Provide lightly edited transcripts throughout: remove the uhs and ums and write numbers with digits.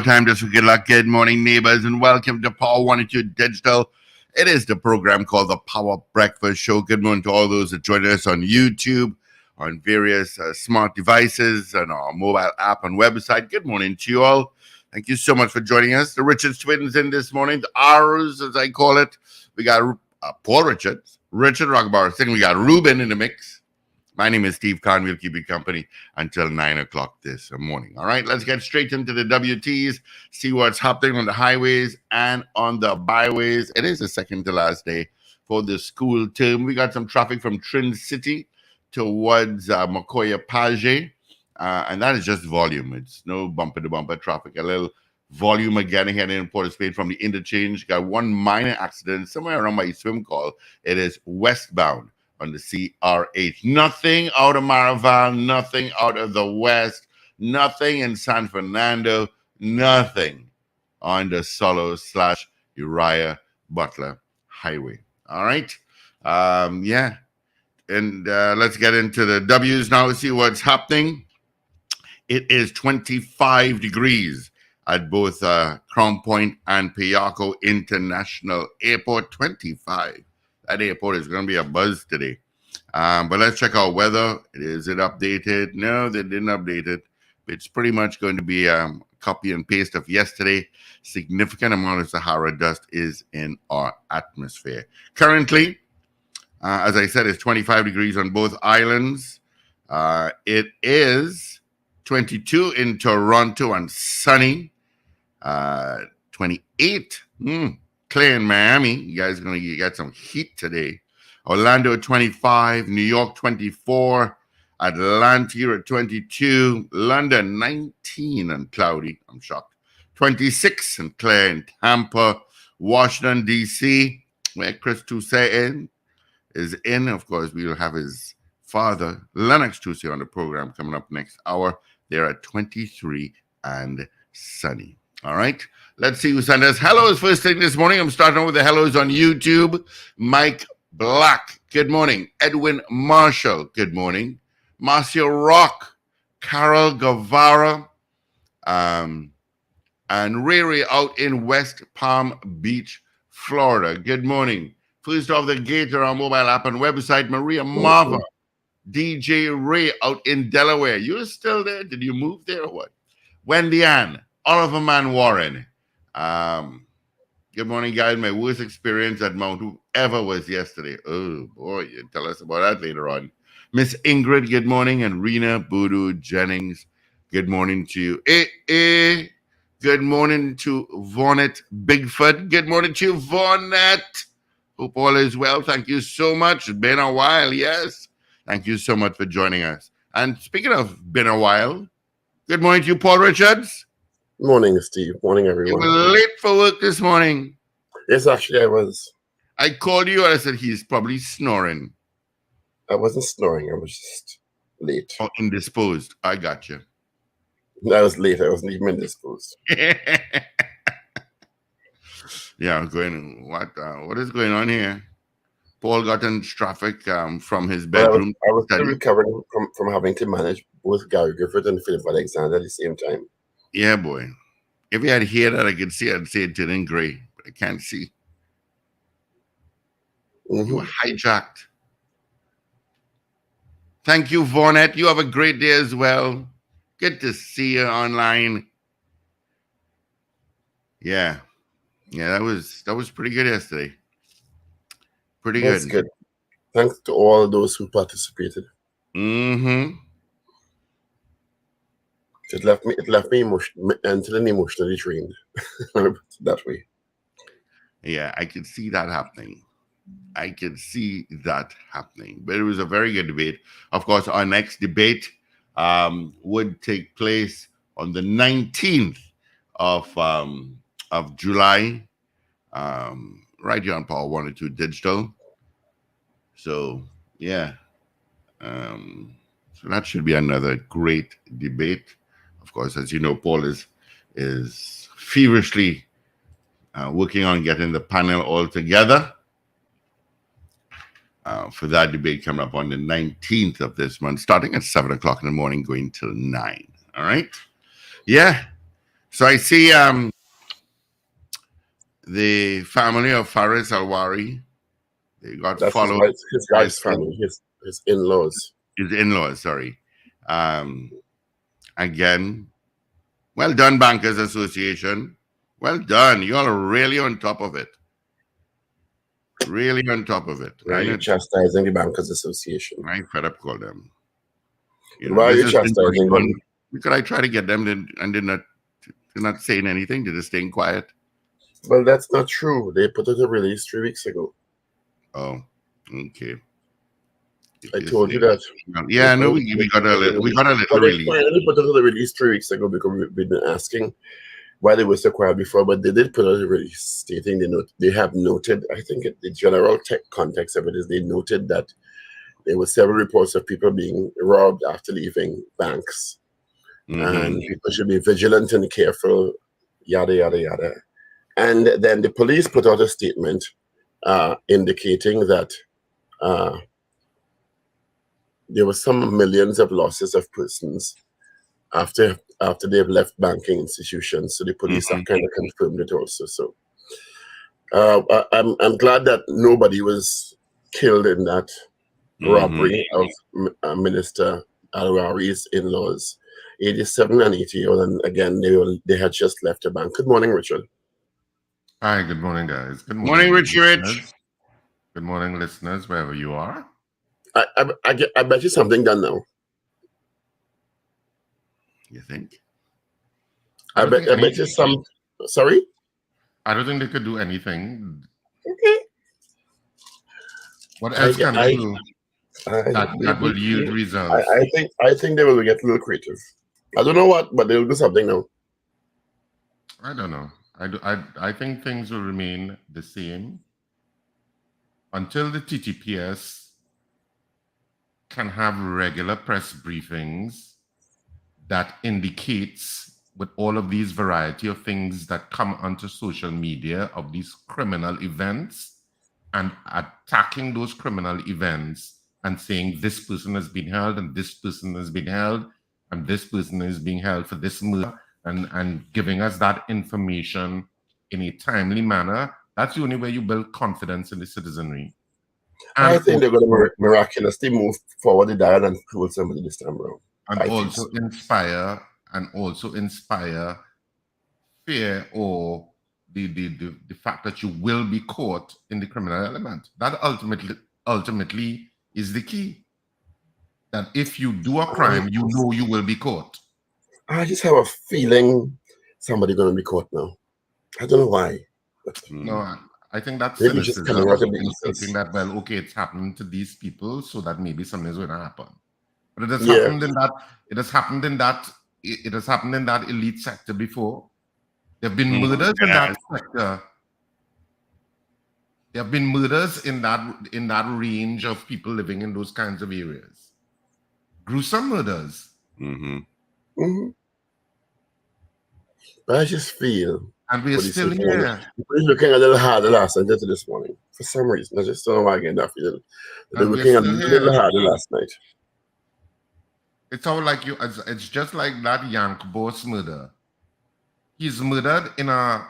time just for good luck. Good morning, neighbors, and welcome to Power 102 Digital. It is the program called the Power Breakfast Show. Good morning to all those that join us on YouTube, on various smart devices, and our mobile app and website. Good morning to you all. Thank you so much for joining us. The Richards twins in this morning, the R's as I call it. We got Paul Richards, Richard Rugbar. We got Ruben in the mix. My name is Steve Kahn. We'll keep you company until 9 o'clock this morning. All right, let's get straight into the WTs, see what's happening on the highways and on the byways. It is the second to last day for the school term. We got some traffic from Trin City towards Makoya Page, and that is just volume. It's no bumper-to-bumper traffic. A little volume again heading in Port of Spain from the interchange. Got one minor accident somewhere around my swim call. It is westbound on the CR8. Nothing out of Maraval, nothing out of the west, nothing in San Fernando, nothing on the Solo/Uriah Butler Highway. All right. And let's get into the W's now. Let's see what's happening. It is 25 degrees at both Crown Point and Payarco International Airport. 25. That airport is going to be a buzz today. But let's check out weather. Is it updated? No, they didn't update it. It's pretty much going to be a copy and paste of yesterday. Significant amount of Sahara dust is in our atmosphere. Currently, as I said, it's 25 degrees on both islands. It is 22 in Toronto and sunny. 28. Clear in Miami. You guys are going to get some heat today. Orlando 25, New York 24, Atlanta at 22, London 19 and cloudy. I'm shocked. 26 and clear in Tampa, Washington, D.C., where Chris Toussaint is in. Of course, we will have his father, Lennox Toussaint, on the program coming up next hour. They're at 23 and sunny. All right. Let's see who sent us hellos first thing this morning. I'm starting with the hellos on YouTube. Mike Black, good morning. Edwin Marshall, good morning. Marcia Rock, Carol Guevara, and Ray out in West Palm Beach, Florida. Good morning. First off the gate on our mobile app and website, Maria Marva, DJ Ray out in Delaware. You're still there? Did you move there or what? Wendy Ann, Oliver Man Warren. Good morning, guys. My worst experience at Mount ever was yesterday. Oh, boy. You tell us about that later on. Miss Ingrid, good morning. And Rena Boodoo Jennings, good morning to you. Good morning to Vonnet Bigfoot. Good morning to you, Vonnet. Hope all is well. Thank you so much. It's been a while, yes. Thank you so much for joining us. And speaking of been a while, good morning to you, Paul Richards. Morning, Steve. Morning, everyone. You were late for work this morning. Yes, actually, I was. I called you and I said he's probably snoring. I wasn't snoring. I was just late. Or indisposed. I got you. I was late. I wasn't even indisposed. Yeah, I'm going. What is going on here? Paul got in traffic from his bedroom. I was still recovering from having to manage both Gary Griffith and Philip Alexander at the same time. Yeah, boy. If you had hair that I could see, I'd say it in gray, but I can't see. You were hijacked. Thank you, Vornet. You have a great day as well. Good to see you online. Yeah, that was pretty good yesterday. Pretty good. That's good. Thanks to all those who participated. It left me emotionally drained. That way. Yeah, I could see that happening. But it was a very good debate. Of course, our next debate would take place on the 19th of July, right here on Power 102 Digital. So, yeah. So that should be another great debate. Of course, as you know, Paul is feverishly working on getting the panel all together for that debate coming up on the 19th of this month, starting at 7 o'clock in the morning, going till 9. All right? Yeah. So I see the family of Faris Alwari, they got That's followed his by wife's family, his in-laws. his in-laws, sorry. Again, well done, Bankers Association. Well done. You all are really on top of it. Really on top of it. Why are you chastising the Bankers Association? I'm fed up call them. Why are you chastising them? Because I try to get them and they're not saying anything. They're just staying quiet. Well, that's not true. They put out a release 3 weeks ago. Oh, okay. I told you that. Yeah, no, we got a little release. They put out a release 3 weeks ago because we've been asking why they were so quiet before, but they did put out a release stating they have noted, I think the general context of it is they noted that there were several reports of people being robbed after leaving banks. And people should be vigilant and careful, yada, yada, yada. And then the police put out a statement indicating that there were some millions of losses of persons after they've left banking institutions. So the police have kind of confirmed it also. So I'm glad that nobody was killed in that robbery of Minister Alwari's in-laws, 87 and 80. And again, they had just left the bank. Good morning, Richard. Hi, good morning, guys. Good morning, Richard. Good morning, listeners, wherever you are. I bet you something done now. You think? I bet you some. Sorry? I don't think they could do anything. Okay. What else can they do that will yield results? I think they will get a little creative. I don't know what, but they'll do something now. I don't know. I think things will remain the same until the TTPS can have regular press briefings that indicates, with all of these variety of things that come onto social media of these criminal events, and attacking those criminal events and saying this person has been held and this person has been held and this person is being held for this murder, and giving us that information in a timely manner. That's the only way you build confidence in the citizenry. And I think they're going to miraculously move forward the dial and pull somebody this time around. And also inspire fear or the fact that you will be caught in the criminal element. That ultimately is the key. That if you do a crime, you know you will be caught. I just have a feeling somebody's going to be caught now. I don't know why. No, I think that's maybe just coming out of the thinking that, well, okay, it's happening to these people, so that maybe something's going to happen. But it has happened in that. It has happened in that. It has happened in that elite sector before. There have been murders in that sector. There have been murders in that range of people living in those kinds of areas. Gruesome murders. But I just feel, and we're still here. We're looking a little harder last night into this morning for some reason. I just don't know why I get that feeling. They're looking a little harder last night. It's all like you. It's just like that Yank boss murder. He's murdered in a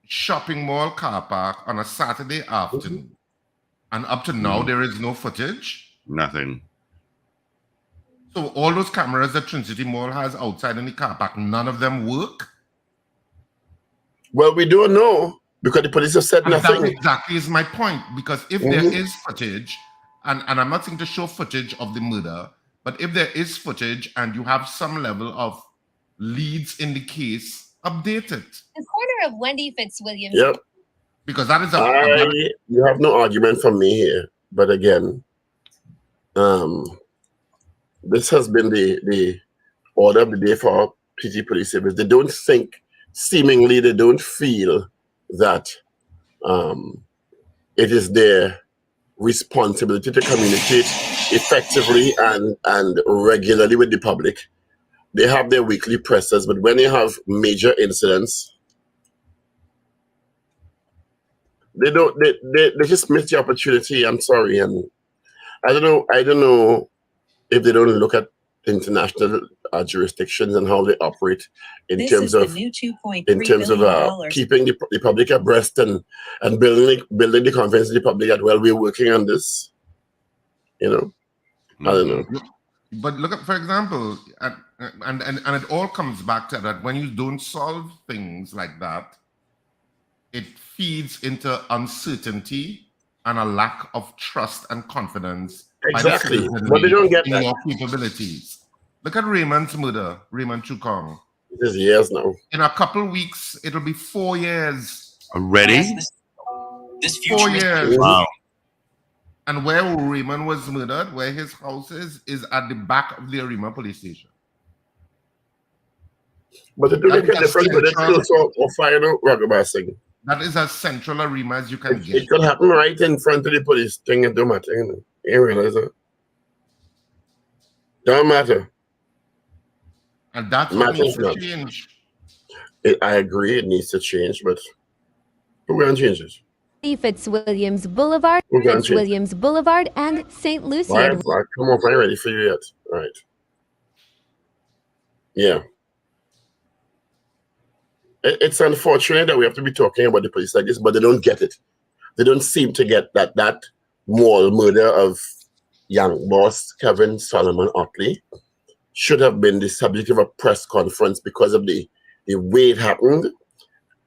shopping mall car park on a Saturday afternoon, and up to now there is no footage. Nothing. So all those cameras that Trinity Mall has outside in the car park, none of them work. Well, we don't know because the police have said nothing. That exactly is my point. Because if there is footage, and I'm not saying to show footage of the murder, but if there is footage and you have some level of leads in the case, update it. The corner of Wendy Fitzwilliams. Yep. Because that is you have no argument from me here. But again, this has been the order of the day for PT Police Service. They don't think, seemingly they don't feel that it is their responsibility to communicate effectively and regularly with the public. They have their weekly presses, but when you have major incidents, they just miss the opportunity. I'm sorry, and I don't know if they don't look at international jurisdictions and how they operate in This terms is the of new $2.3 in terms of billion. keeping the public abreast and building the confidence in the public that, well, we're working on this. You know, I don't know. But look at, for example, and it all comes back to that when you don't solve things like that, it feeds into uncertainty and a lack of trust and confidence by the Exactly. citizenry But they don't get in that. your capabilities. Look at Raymond's murder, Raymond Chukong. This is years now. In a couple weeks, it'll be 4 years. Already? This 4 future years. Wow. And where Raymond was murdered, where his house is at the back of the Arima police station. But it don't make a That's difference whether it's central. close or fire or Ragabassing. That is as central a Arima as you can It get. could happen right in front of the police thing. It don't matter. You know? You realize that? Don't matter. And that's what Matters needs to not. change. I agree. It needs to change, but we're going to change it. Fitzwilliams Boulevard, We're going to change it. Fitzwilliams Boulevard, and St. Lucia. Why, come on, I'm ready for you yet. All right. Yeah. It's unfortunate that we have to be talking about the police like this, but they don't get it. They don't seem to get that mall murder of young boss Kevin Solomon Otley should have been the subject of a press conference because of the way it happened,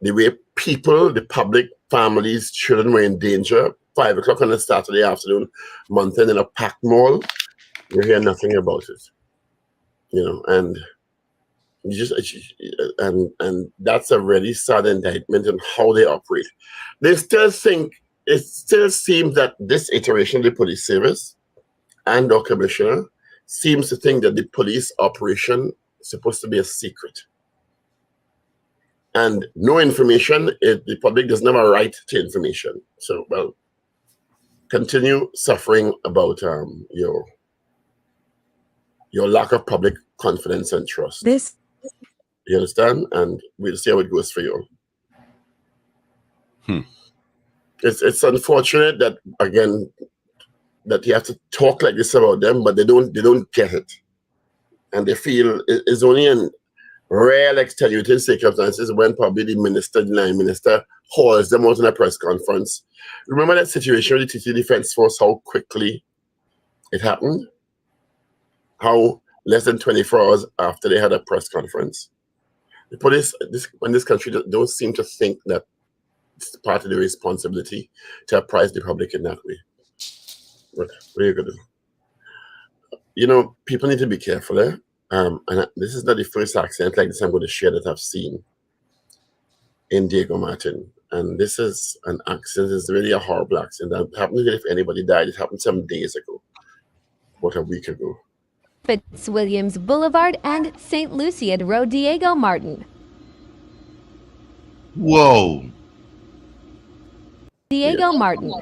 the way people, the public, families, children were in danger. 5 o'clock on a Saturday afternoon, Mountain in a packed mall. You hear nothing about it. You know, and you just and that's a really sad indictment on how they operate. They still think it still seems that this iteration of the police service and our commissioner seems to think that the police operation is supposed to be a secret. And no information, the public doesn't have a right to information. So, well, continue suffering about your lack of public confidence and trust. You understand? And we'll see how it goes for you. It's unfortunate that, again, that you have to talk like this about them, but they don't get it. And they feel it's only in rare extenuating circumstances when probably the line minister hauls them out in a press conference. Remember that situation with the TT Defense Force, how quickly it happened? How less than 24 hours after they had a press conference. The police in this country don't seem to think that it's part of their responsibility to apprise the public in that way. What are you going to do? You know, people need to be careful there. And this is not the first accident like this I'm going to share that I've seen in Diego Martin. And this is an accident. It's really a horrible accident. It happened if anybody died. It happened some days ago, about a week ago. Fitzwilliams Boulevard and St. Lucia Road, Diego Martin. Whoa. Diego Martin.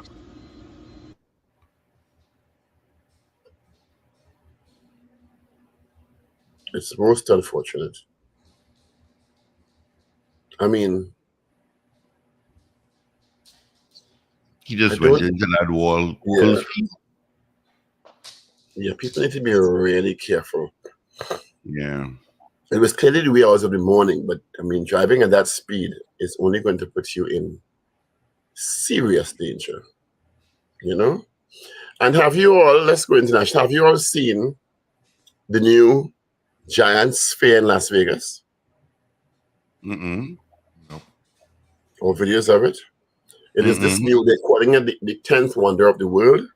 It's most unfortunate. I mean, He just I went don't- into that wall Yeah. full speed. yeah, people need to be really careful. Yeah. It was clearly the wee hours of the morning, but I mean, driving at that speed is only going to put you in serious danger, you know? And have you all, let's go international, have you all seen the new Giants Fair in Las Vegas? Mm-mm. Or videos of it? It is this new, they're calling it the 10th wonder of the world.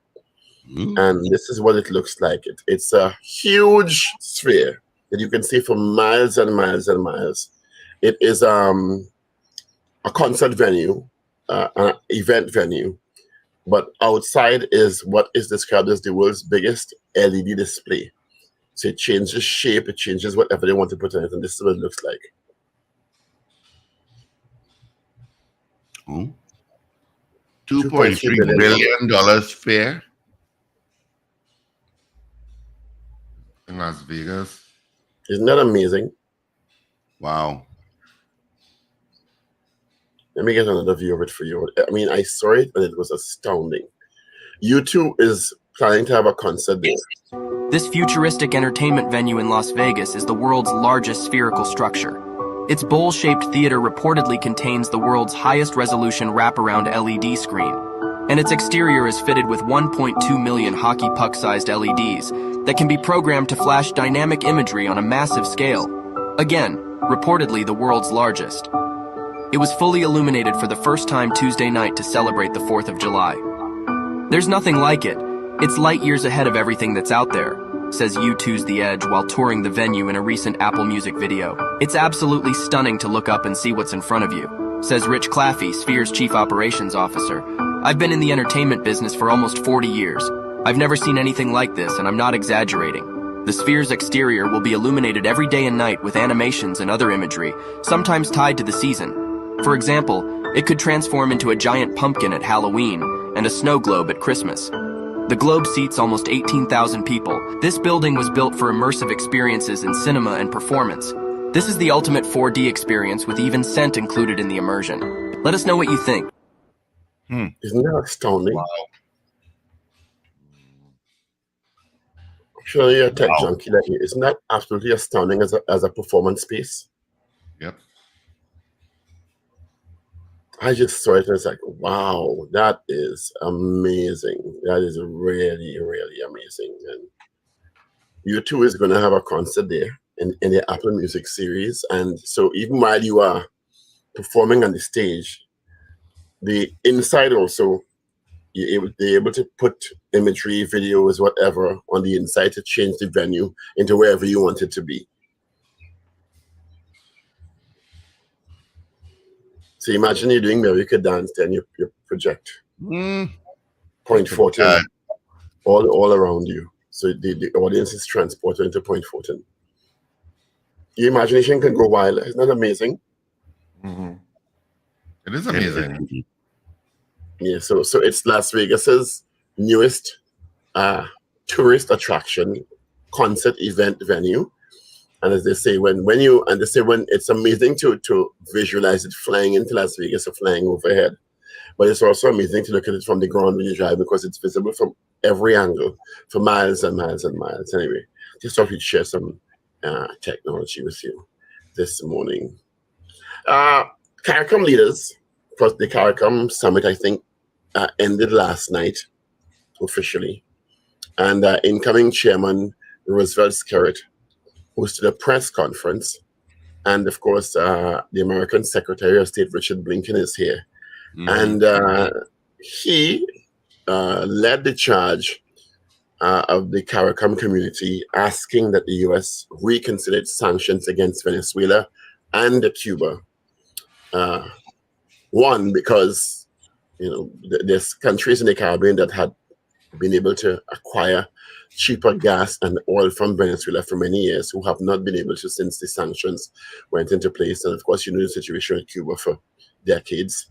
Mm. And this is what it looks like. It's a huge sphere that you can see for miles and miles and miles. It is a concert venue, an event venue, but outside is what is described as the world's biggest LED display. So it changes shape, it changes whatever they want to put in it, and this is what it looks like. Oh. $2.3 billion fair. In Las Vegas. Isn't that amazing? Wow. Let me get another view of it for you. I mean, I saw it and it was astounding. U2 is planning to have a concert there. This futuristic entertainment venue in Las Vegas is the world's largest spherical structure. Its bowl-shaped theater reportedly contains the world's highest resolution wraparound LED screen, and its exterior is fitted with 1.2 million hockey puck-sized LEDs that can be programmed to flash dynamic imagery on a massive scale. Again, reportedly the world's largest. It was fully illuminated for the first time Tuesday night to celebrate the 4th of July. There's nothing like it. It's light years ahead of everything that's out there, says U2's The Edge while touring the venue in a recent Apple Music video. It's absolutely stunning to look up and see what's in front of you, says Rich Claffey, Sphere's chief operations officer. I've been in the entertainment business for almost 40 years. I've never seen anything like this, and I'm not exaggerating. The Sphere's exterior will be illuminated every day and night with animations and other imagery, sometimes tied to the season. For example, it could transform into a giant pumpkin at Halloween and a snow globe at Christmas. The globe seats almost 18,000 people. This building was built for immersive experiences in cinema and performance. This is the ultimate 4D experience with even scent included in the immersion. Let us know what you think. Isn't that astounding? Wow. Surely you're a tech Wow. junkie. Like, isn't that absolutely astounding as a performance space? Yep. I just saw it and it's like, wow, that is amazing. That is really, really amazing. And U2 is going to have a concert there in the Apple Music series. And so even while you are performing on the stage, the inside also, they're able to put imagery, videos, whatever on the inside to change the venue into wherever you want it to be. So imagine you're doing America Dance, then you project Point Fortin all around you. So the audience is transported into Point Fortin. Your imagination can go wild. Isn't that amazing? Mm-hmm. It is amazing. Yeah, so it's Las Vegas's newest tourist attraction, concert event venue. And as they say, when it's amazing to visualize it flying into Las Vegas or flying overhead, but it's also amazing to look at it from the ground when you drive because it's visible from every angle for miles and miles and miles. Anyway, just thought we'd share some technology with you this morning. CARICOM leaders, plus the CARICOM summit, I think, ended last night officially, and incoming chairman Roosevelt Skerritt hosted a press conference, and of course the American Secretary of State Richard Blinken is here, and he led the charge of the CARICOM community, asking that the U.S. reconsider its sanctions against Venezuela and Cuba. One, because there's countries in the Caribbean that had been able to acquire cheaper gas and oil from Venezuela for many years, who have not been able to since the sanctions went into place. And of course, you know the situation in Cuba for decades.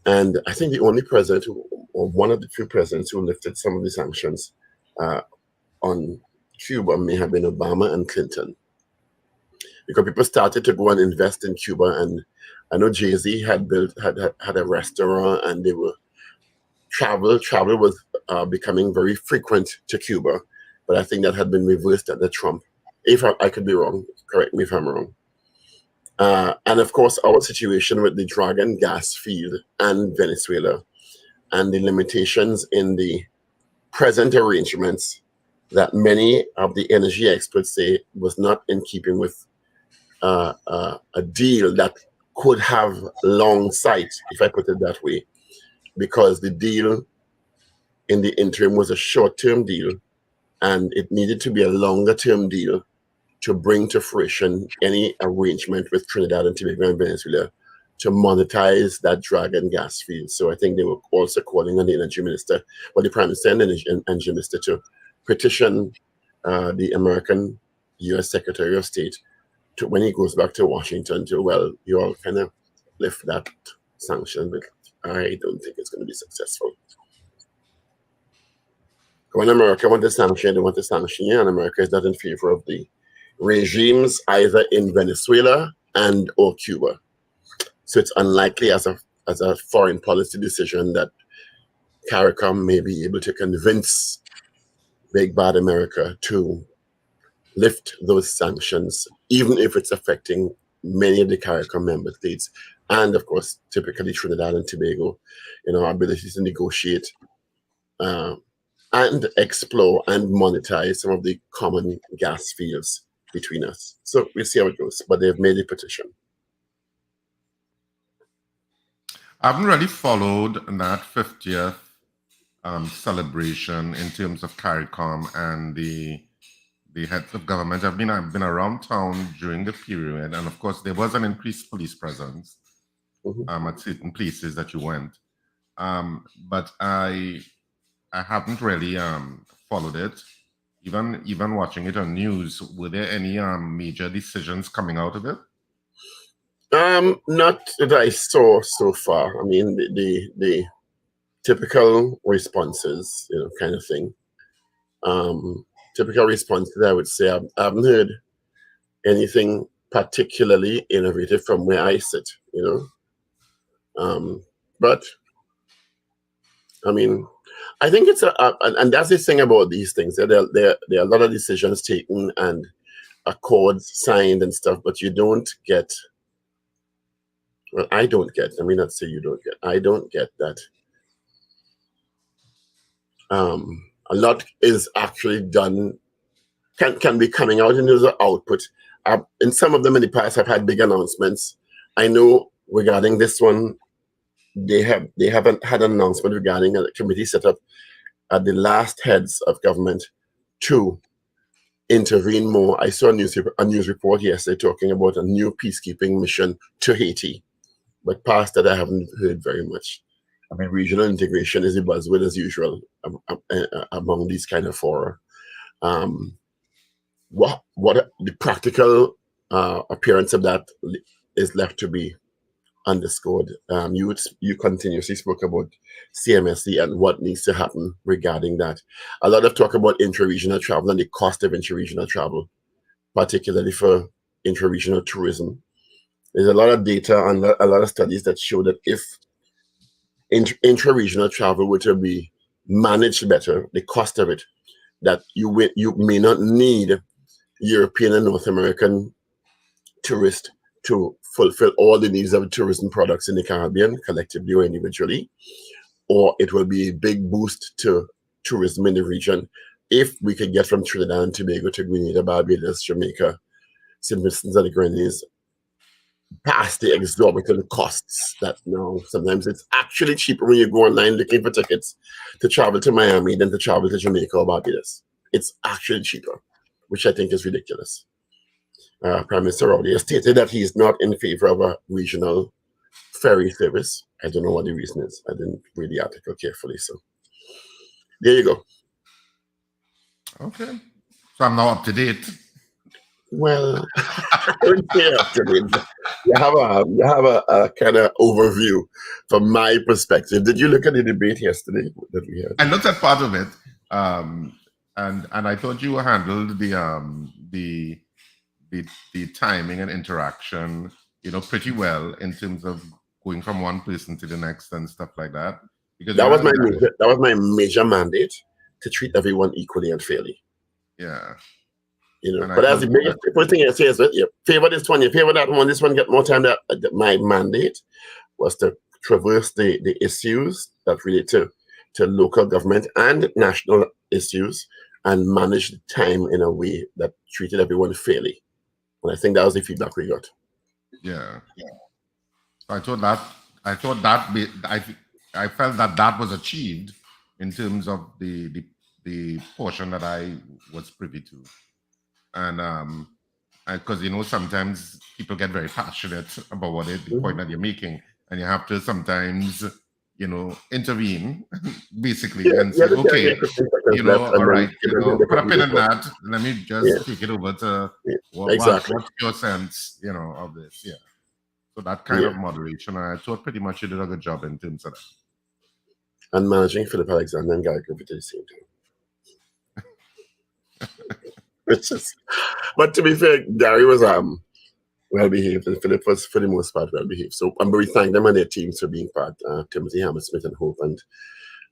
And I think the only president, or one of the few presidents who lifted some of the sanctions on Cuba may have been Obama and Clinton. Because people started to go and invest in Cuba, and I know Jay-Z had a restaurant, and they were travel was becoming very frequent to Cuba, but I think that had been reversed under Trump. If I could be wrong, correct me if I'm wrong. And of course, our situation with the Dragon gas field and Venezuela, and the limitations in the present arrangements that many of the energy experts say was not in keeping with a deal that could have long sight, if I put it that way, because the deal in the interim was a short-term deal, and it needed to be a longer-term deal to bring to fruition any arrangement with Trinidad and Tobago and Venezuela to monetize that Dragon gas field. So I think they were also calling on the energy minister, or the prime minister and the energy minister, to petition the American U.S. Secretary of State to, when he goes back to Washington, to, well, you all kind of lift that sanction, but I don't think it's going to be successful. When America wants to sanction, they want to sanction you, and America is not in favor of the regimes either in Venezuela and or Cuba. So it's unlikely as a foreign policy decision that CARICOM may be able to convince Big Bad America to lift those sanctions, even if it's affecting many of the CARICOM member states, and of course, typically Trinidad and Tobago, our ability to negotiate and explore and monetize some of the common gas fields between us. So we'll see how it goes, but they've made a petition. I haven't really followed that 50th celebration in terms of CARICOM and the heads of government. I've been around town during the period, and of course there was an increased police presence at certain places that you went. But I haven't really followed it. Even watching it on news, were there any major decisions coming out of it? Not that I saw so far. I mean, the typical responses, kind of thing. Typical responses, I would say, I haven't heard anything particularly innovative from where I sit, But I mean, I think it's and that's the thing about these things. There are a lot of decisions taken and accords signed and stuff, but you don't get. Well, I don't get. Let me not say you don't get. I don't get that. A lot is actually done. Can be coming out in terms of output. In some of them in the past, I've had big announcements. I know regarding this one, they haven't had an announcement regarding a committee set up at the last heads of government to intervene more. I saw a news report yesterday talking about a new peacekeeping mission to Haiti, but past that I haven't heard very much. I mean, regional integration is a buzzword as usual among these kind of fora. What the practical appearance of that is left to be underscored. You continuously spoke about CMSC and what needs to happen regarding that. A lot of talk about intra-regional travel and the cost of intra-regional travel, particularly for intra-regional tourism. There's a lot of data and a lot of studies that show that if intra-regional travel were to be managed better, the cost of it, that you may not need European and North American tourists to fulfill all the needs of tourism products in the Caribbean, collectively or individually, or it will be a big boost to tourism in the region if we could get from Trinidad and Tobago to Grenada, Barbados, Jamaica, St. Vincent and the Grenadines, past the exorbitant costs that now sometimes it's actually cheaper when you go online looking for tickets to travel to Miami than to travel to Jamaica or Barbados. It's actually cheaper, which I think is ridiculous. Prime Minister Rowley has stated that he is not in favor of a regional ferry service. I don't know what the reason is. I didn't read the article carefully, so there you go. Okay, so I'm now up to date. Well, I wouldn't say up to date. You have a kind of overview from my perspective. Did you look at the debate yesterday that we had? I looked at part of it, and I thought you handled the timing and interaction, pretty well in terms of going from one person to the next and stuff like that. Because that was my major mandate, to treat everyone equally and fairly. Yeah. But as the biggest thing I say is that you favor this one, you favor that one, this one get more time. That my mandate was to traverse the issues that relate to local government and national issues and manage the time in a way that treated everyone fairly. And I think that was the feedback we got. Yeah. So I felt that was achieved in terms of the portion that I was privy to. And because sometimes people get very passionate about what the point that you're making, and you have to sometimes intervene basically and say, okay, all right, put a pin in that. Let me just take it over to exactly. what's your sense, of this? Yeah. So that kind of moderation, I thought pretty much you did a good job in terms of that. And managing Philip Alexander and Gary Griffith at the same time. But to be fair, Gary was well behaved, and Philip was for the most part well behaved. So we thank them and their teams for being part. Timothy Hammersmith and Hope and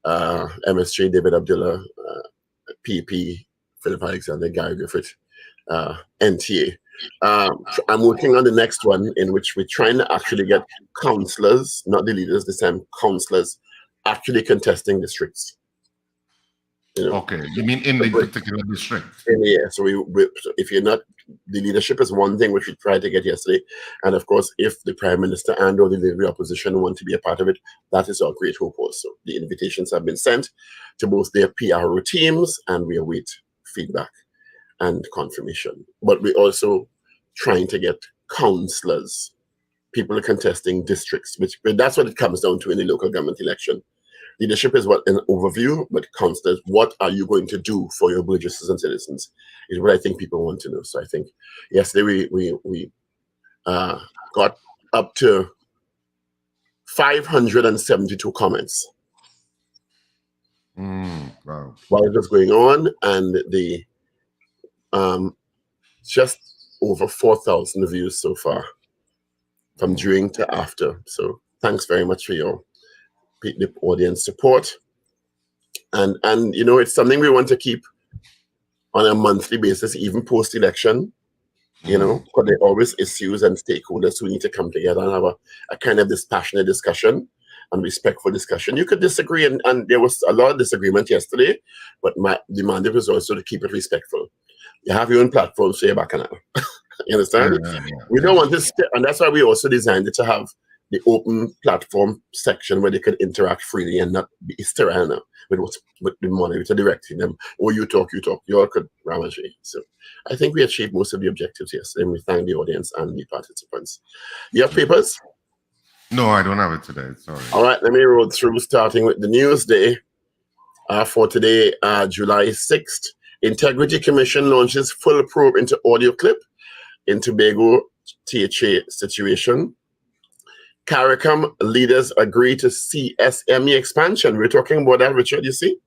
MSJ, David Abdullah, PP, Philip Alexander, Gary Griffith, NTA. I'm working on the next one in which we're trying to actually get councillors, not the leaders this time, councillors actually contesting districts. You know, Okay, you mean in the particular district? yeah. So so if you're not, the leadership is one thing which we tried to get yesterday, and of course, if the Prime Minister and or the Labour opposition want to be a part of it, that is our great hope also. The invitations have been sent to both their PRO teams, and we await feedback and confirmation. But we're also trying to get councillors, people contesting districts, but that's what it comes down to in the local government election. Leadership is what an overview, but councillors, what are you going to do for your Burgesses and citizens is what I think people want to know. So I think yesterday we got up to 572 comments. Wow. While it was going on, and the just over 4,000 views so far from during to after. So thanks very much for your the audience support, and you know, it's something we want to keep on a monthly basis, even post-election. You know, because there are always issues and stakeholders who need to come together and have a kind of dispassionate discussion and respectful discussion. You could disagree, and there was a lot of disagreement yesterday, but the mandate was also to keep it respectful. You have your own platform, so you're back on it. You understand? We don't want this, and that's why we also designed it to have the open platform section where they could interact freely and not be sterile with the moderator directing them. Or you talk, you all could ramage. So I think we achieved most of the objectives yesterday, and we thank the audience and the participants. You have papers? No, I don't have it today. Sorry. All right, let me roll through, starting with the news day for today, July 6th. Integrity Commission launches full probe into audio clip in Tobago THA situation. CARICOM leaders agree to CSME expansion. We're talking about that, Richard, you see?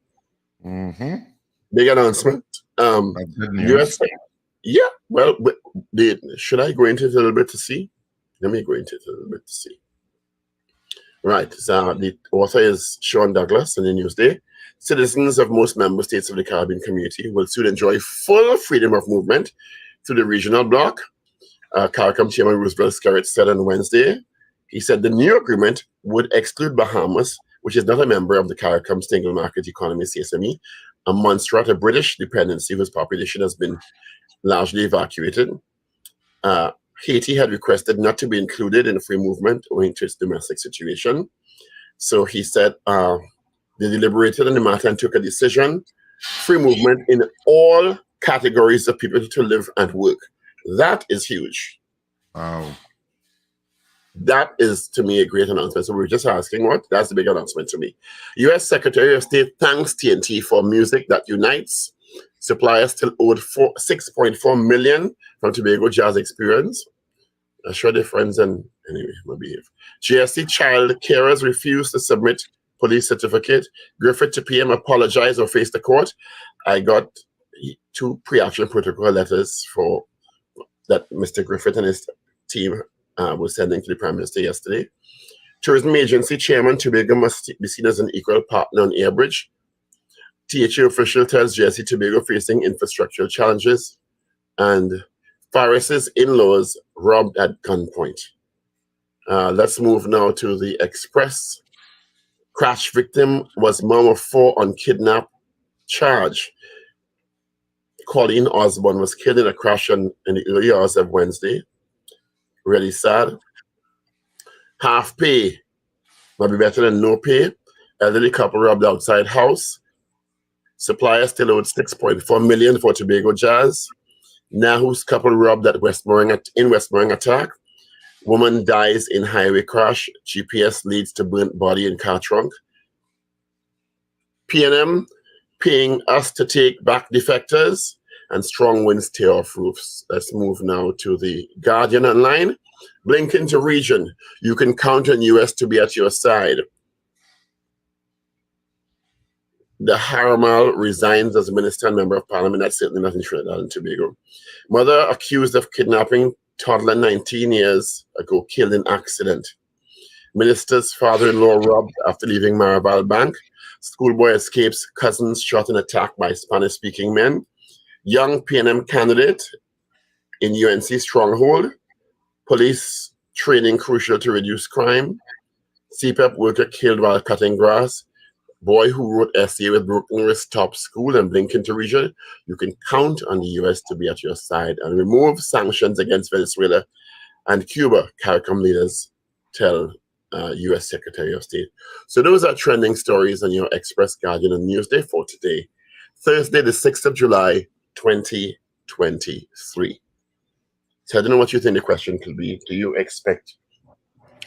Big announcement. US, yeah, well, should I go into it a little bit to see? Let me go into it a little bit to see. Right, so the author is Sean Douglas in the Newsday. Citizens of most member states of the Caribbean community will soon enjoy full freedom of movement through the regional bloc. CARICOM Chairman Roosevelt Skerritt said on Wednesday. He said the new agreement would exclude Bahamas, which is not a member of the CARICOM Single Market Economy, CSME, and Montserrat, a British dependency whose population has been largely evacuated. Haiti had requested not to be included in the free movement owing to its domestic situation. So he said they deliberated on the matter and took a decision. Free movement in all categories of people to live and work. That is huge. Wow. That is, to me, a great announcement. So we're just asking what? That's the big announcement to me. U.S. Secretary of State thanks TNT for music that unites. Suppliers still owed $6.4 million from Tobago Jazz Experience. I'm sure their friends and anyway, will behave. GSC child carers refused to submit police certificate. Griffith to PM apologize or face the court. I got 2 pre-action protocol letters for that Mr. Griffith and his team was sending to the Prime Minister yesterday. Tourism Agency Chairman Tobago must be seen as an equal partner on Airbridge. THA official tells GSC Tobago facing infrastructural challenges. And Faris's in-laws robbed at gunpoint. Let's move now to the Express. Crash victim was mom of 4 on kidnap charge. Colleen Osborne was killed in a crash in the early hours of Wednesday. Really sad. Half pay might be better than no pay. Elderly couple robbed outside house. Supplier still owed $6.4 million for Tobago Jazz. Nahu's couple robbed at in Westmoreland attack. Woman dies in highway crash. GPS leads to burnt body in car trunk. PNM paying us to take back defectors, and strong winds tear off roofs. Let's move now to the Guardian online. Blinken to region. You can count on US to be at your side. The Haramal resigns as minister and member of parliament. That's certainly not in Trinidad and Tobago. Mother accused of kidnapping toddler 19 years ago, killed in accident. Minister's father-in-law robbed after leaving Marabal Bank. Schoolboy escapes cousins shot and attacked by Spanish-speaking men. Young PNM candidate in UNC stronghold. Police training crucial to reduce crime. CPAP worker killed while cutting grass. Boy who wrote essay with broken wrist top school and blink into region. You can count on the US to be at your side and remove sanctions against Venezuela and Cuba, CARICOM leaders tell US Secretary of State. So those are trending stories on your Express Guardian and Newsday for today, Thursday, the 6th of July, 2023. So I don't know what you think the question could be. Do you expect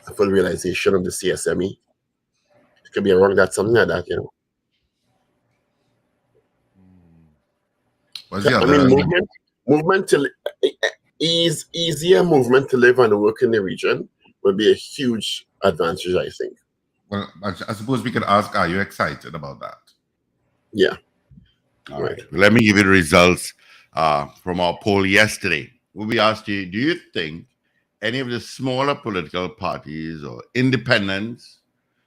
a full realization of the CSME? It could be around that, something like that, you know. What's the I other? mean, movement to easier movement to live and work in the region would be a huge advantage, I think. Well, I suppose we could ask, are you excited about that? Yeah. All right. Let me give you the results from our poll yesterday. We asked you, do you think any of the smaller political parties or independents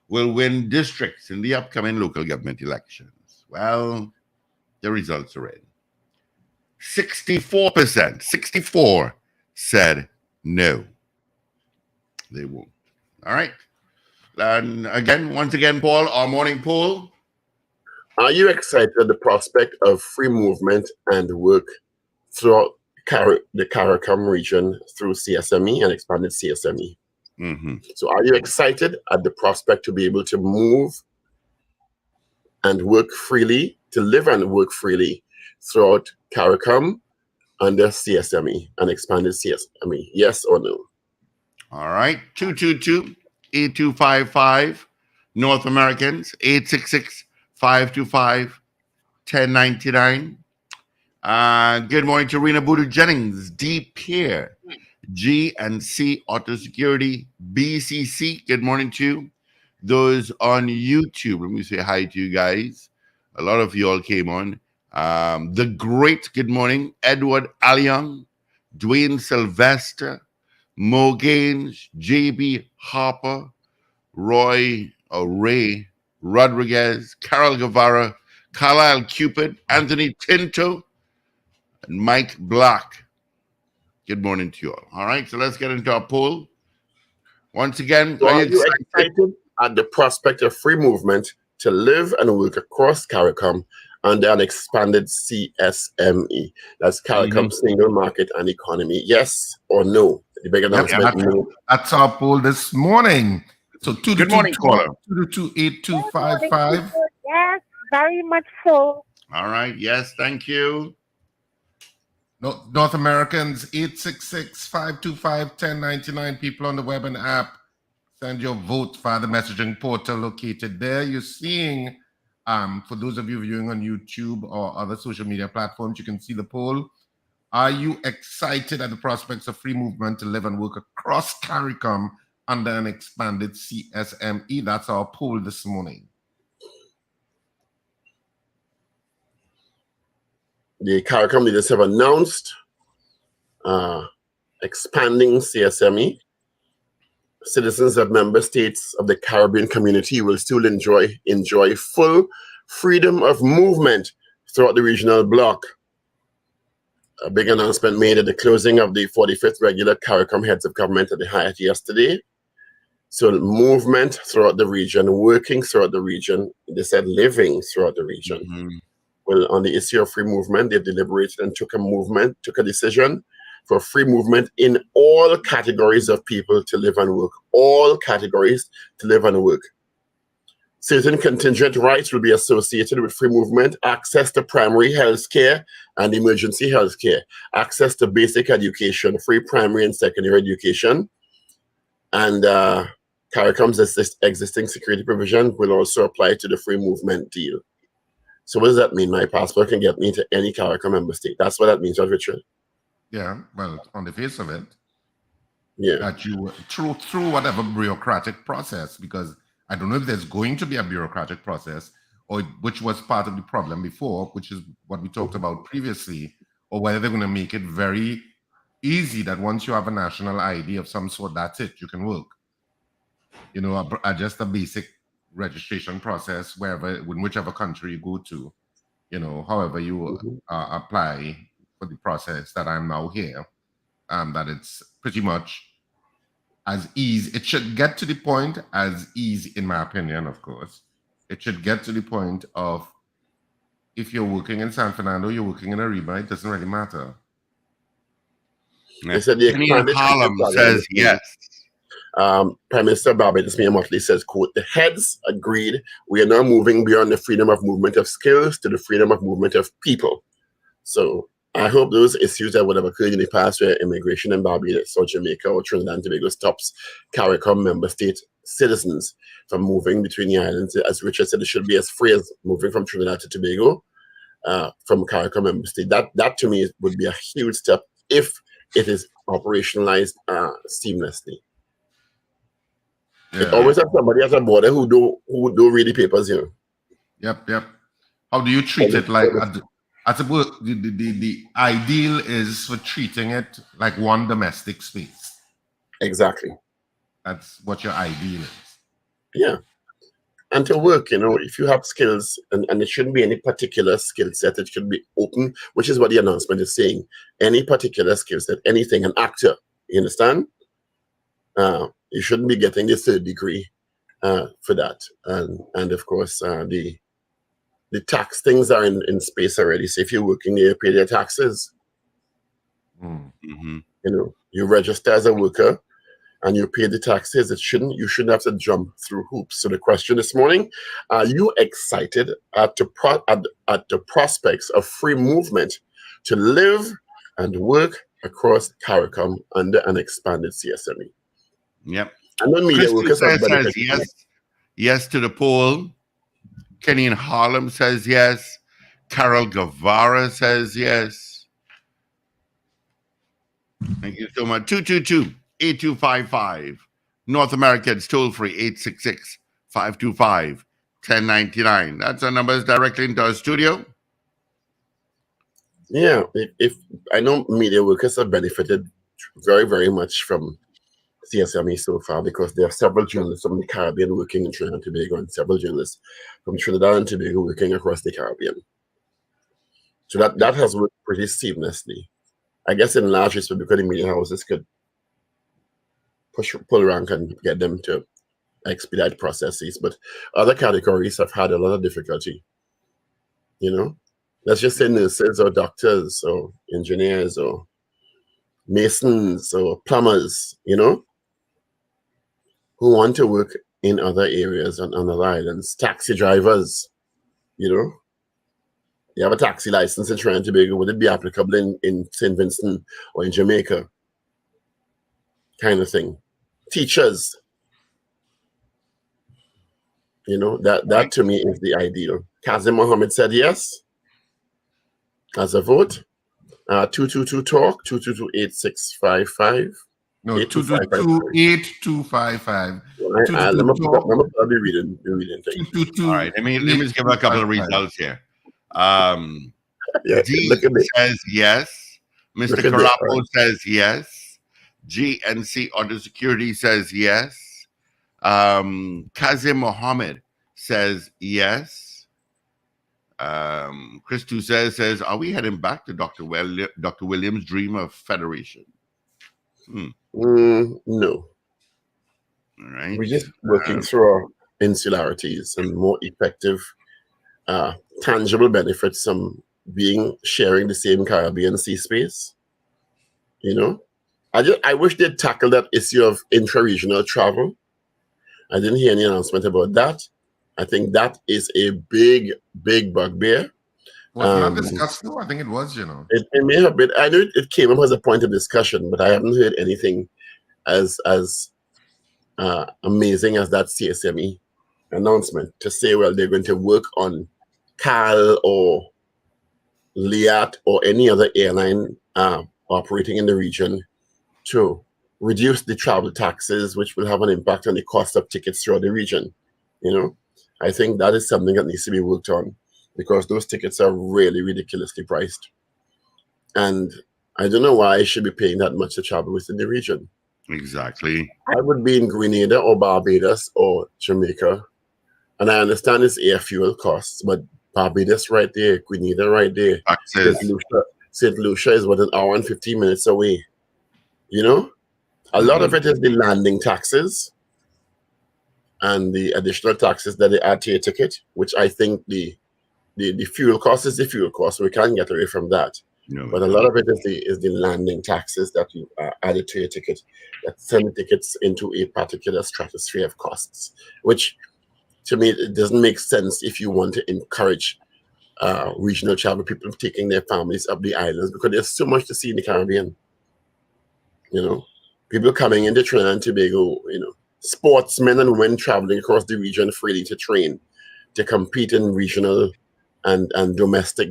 will win districts in the upcoming local government elections? Well, the results are in. 64% said no, they won't. All right. And once again, Paul, our morning poll. Are you excited at the prospect of free movement and work throughout the CARICOM region through CSME and expanded CSME? Mm-hmm. So are you excited at the prospect to be able to move and work freely, to live and work freely throughout CARICOM under CSME and expanded CSME? Yes or no? All right. 222-8255. North Americans, 866-525-1099. Good morning to Rena Boodoo Jennings, D. Pierre, G&C Auto Security, BCC. Good morning to you. Those on YouTube, let me say hi to you guys. A lot of you all came on. The great good morning, Edward Aliang, Dwayne Sylvester, Mo Gaines, JB Harper, Ray Rodriguez, Carol Guevara, Carlisle Cupid, Anthony Tinto, and Mike Black. Good morning to you all. All right, so let's get into our poll. Once again, So are you excited at the prospect of free movement to live and work across CARICOM under an expanded CSME? That's CARICOM Single Market and Economy. Yes or no? The big announcement. No. That's our poll this morning. So Good morning, caller. 222-8255. Yes, very much so. All right, yes, thank you. North Americans, 866-525-1099. People on the web and app, send your vote via the messaging portal located there. You're seeing, for those of you viewing on YouTube or other social media platforms, you can see the poll. Are you excited at the prospects of free movement to live and work across CARICOM under an expanded CSME? That's our poll this morning. The CARICOM leaders have announced expanding CSME. Citizens of member states of the Caribbean community will still enjoy full freedom of movement throughout the regional bloc. A big announcement made at the closing of the 45th regular CARICOM Heads of Government at the Hyatt yesterday. So movement throughout the region, working throughout the region, they said living throughout the region. Mm-hmm. Well, on the issue of free movement, they've deliberated and took a decision for free movement in all categories of people to live and work. All categories to live and work. Certain contingent rights will be associated with free movement: access to primary health care and emergency health care, access to basic education, free primary and secondary education, and CARICOM's existing security provision will also apply to the free movement deal. So what does that mean? My passport can get me to any CARICOM member state. That's what that means, right, Richard? Yeah, well, on the face of it, Yeah. that you through whatever bureaucratic process, because I don't know if there's going to be a bureaucratic process, or which was part of the problem before, which is what we talked about previously, or whether they're going to make it very easy that once you have a national ID of some sort, that's it, you can work. You know, just a basic registration process in whichever country you go to, however you apply for the process that I'm now here, that it's pretty much as easy. It should get to the point as easy, in my opinion, of course. It should get to the point of, if you're working in San Fernando, you're working in Ariba, it doesn't really matter. They said the Kenny in expanded Harlem treatment says program- yes. Prime Minister Barbados Mia Motley says, quote, the heads agreed we are now moving beyond the freedom of movement of skills to the freedom of movement of people. So I hope those issues that would have occurred in the past where immigration in Barbados or Jamaica or Trinidad and Tobago stops CARICOM member state citizens from moving between the islands. As Richard said, it should be as free as moving from Trinidad to Tobago from CARICOM member state. That to me would be a huge step if it is operationalized seamlessly. Yeah. It always have somebody at the border who do read the papers, Yep. How do you treat it? Like the ideal is for treating it like one domestic space. Exactly. That's what your ideal is. Yeah. And to work, if you have skills, and it shouldn't be any particular skill set, it should be open, which is what the announcement is saying. Any particular skill set, anything, an actor, you understand? You shouldn't be getting the third degree for that. And of course, the tax things are in space already. So if you're working there, you pay their taxes. Mm-hmm. You register as a worker and you pay the taxes. You shouldn't have to jump through hoops. So the question this morning, are you excited at the prospects of free movement to live and work across CARICOM under an expanded CSME? Yep. And then media workers says yes to the poll. Kenny in Harlem says yes. Carol Guevara says yes. Thank you so much. 222-8255. North America, it's toll free 866-525-1099. That's our numbers directly into our studio. Yeah, if I know media workers have benefited very, very much from CSME so far, because there are several journalists from the Caribbean working in Trinidad and Tobago and several journalists from Trinidad and Tobago working across the Caribbean. So that has worked pretty seamlessly. I guess in large it's because the media houses could pull rank and get them to expedite processes, but other categories have had a lot of difficulty. Let's just say nurses or doctors or engineers or masons or plumbers, who want to work in other areas on other islands. Taxi drivers, you have a taxi license in Trinidad and Tobago. Would it be applicable in St. Vincent or in Jamaica? Kind of thing. Teachers, that to me is the ideal. Kazim Mohammed said yes as a vote. 222-TALK, 222-8655. No, 222-8255. Let me be reading things. All right, let me just give a couple of results here. Yeah, D look at me. says yes. Mr. Look at this, Karapo right. says yes. GNC Auto Security says yes. Kazim Mohammed says yes. Christu says, are we heading back to Dr. Williams' dream of federation? No. All right. We're just working through our insularities and more effective, tangible benefits from sharing the same Caribbean sea space. I wish they'd tackle that issue of intra-regional travel. I didn't hear any announcement about that. I think that is a big, big bugbear. Was not discussed though? I think it was, It may have been. I know it came up as a point of discussion, but I haven't heard anything as amazing as that CSME announcement to say, well, they're going to work on CAL or LIAT or any other airline operating in the region to reduce the travel taxes, which will have an impact on the cost of tickets throughout the region. I think that is something that needs to be worked on, because those tickets are really ridiculously priced. And I don't know why I should be paying that much to travel within the region. Exactly. I would be in Grenada or Barbados or Jamaica And I understand it's air fuel costs, but Barbados right there, Grenada right there, Taxes. St. Lucia is what, an hour and 15 minutes away. You know, a lot of it is the landing taxes and the additional taxes that they add to your ticket, which I think the fuel cost is the fuel cost. We can't get away from that. No, But a lot of it is the landing taxes that you added to your ticket, that send tickets into a particular stratosphere of costs, which to me it doesn't make sense if you want to encourage regional travel, people taking their families up the islands, because there's so much to see in the Caribbean. You know, people coming into Trinidad and Tobago, you know, sportsmen and women traveling across the region freely to train, to compete in regional and domestic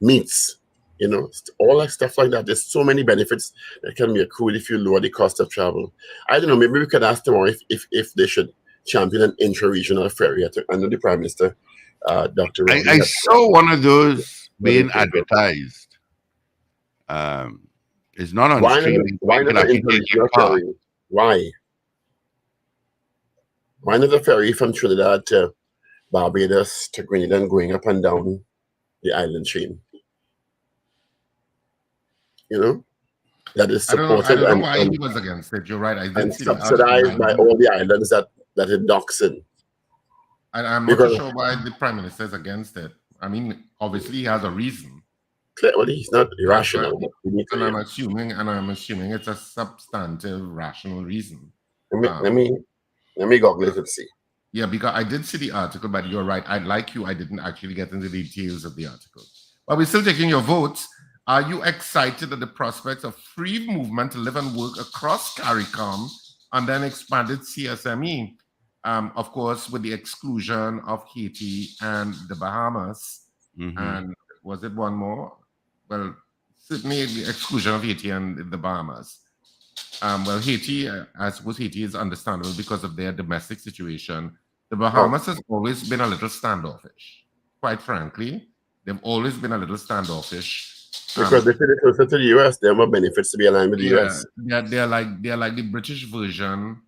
meets, you know, all that stuff like that. There's so many benefits that can be accrued if you lower the cost of travel. I don't know, maybe we could ask tomorrow if they should champion an intra-regional ferry. I know the Prime Minister, Dr. Rowley, I saw one of those being advertised. It's not on streaming. Why not an intra-regional ferry? Why? Why not a ferry from Trinidad to Barbados to Grenada and going up and down the island chain? You know, that is supported I don't know why he was against it. You're right. I did see subsidized by all the islands that it docks in. And I'm not sure why the Prime Minister is against it. I mean, obviously he has a reason. Clearly, he's not irrational. And I'm assuming it's a substantive, rational reason. Let me Google it and see. Yeah, because I did see the article, but you're right. I didn't actually get into the details of the article. But we're still taking your votes. Are you excited at the prospects of free movement to live and work across CARICOM and then expanded CSME? Of course, with the exclusion of Haiti and the Bahamas. And was it one more? Well, certainly the exclusion of Haiti and the Bahamas. Well, Haiti, I suppose Haiti is understandable because of their domestic situation. The Bahamas has always been a little standoffish. Quite frankly, they've always been a little standoffish. Because they feel closer to the US, there are more benefits to be aligned with the US. They're like the British version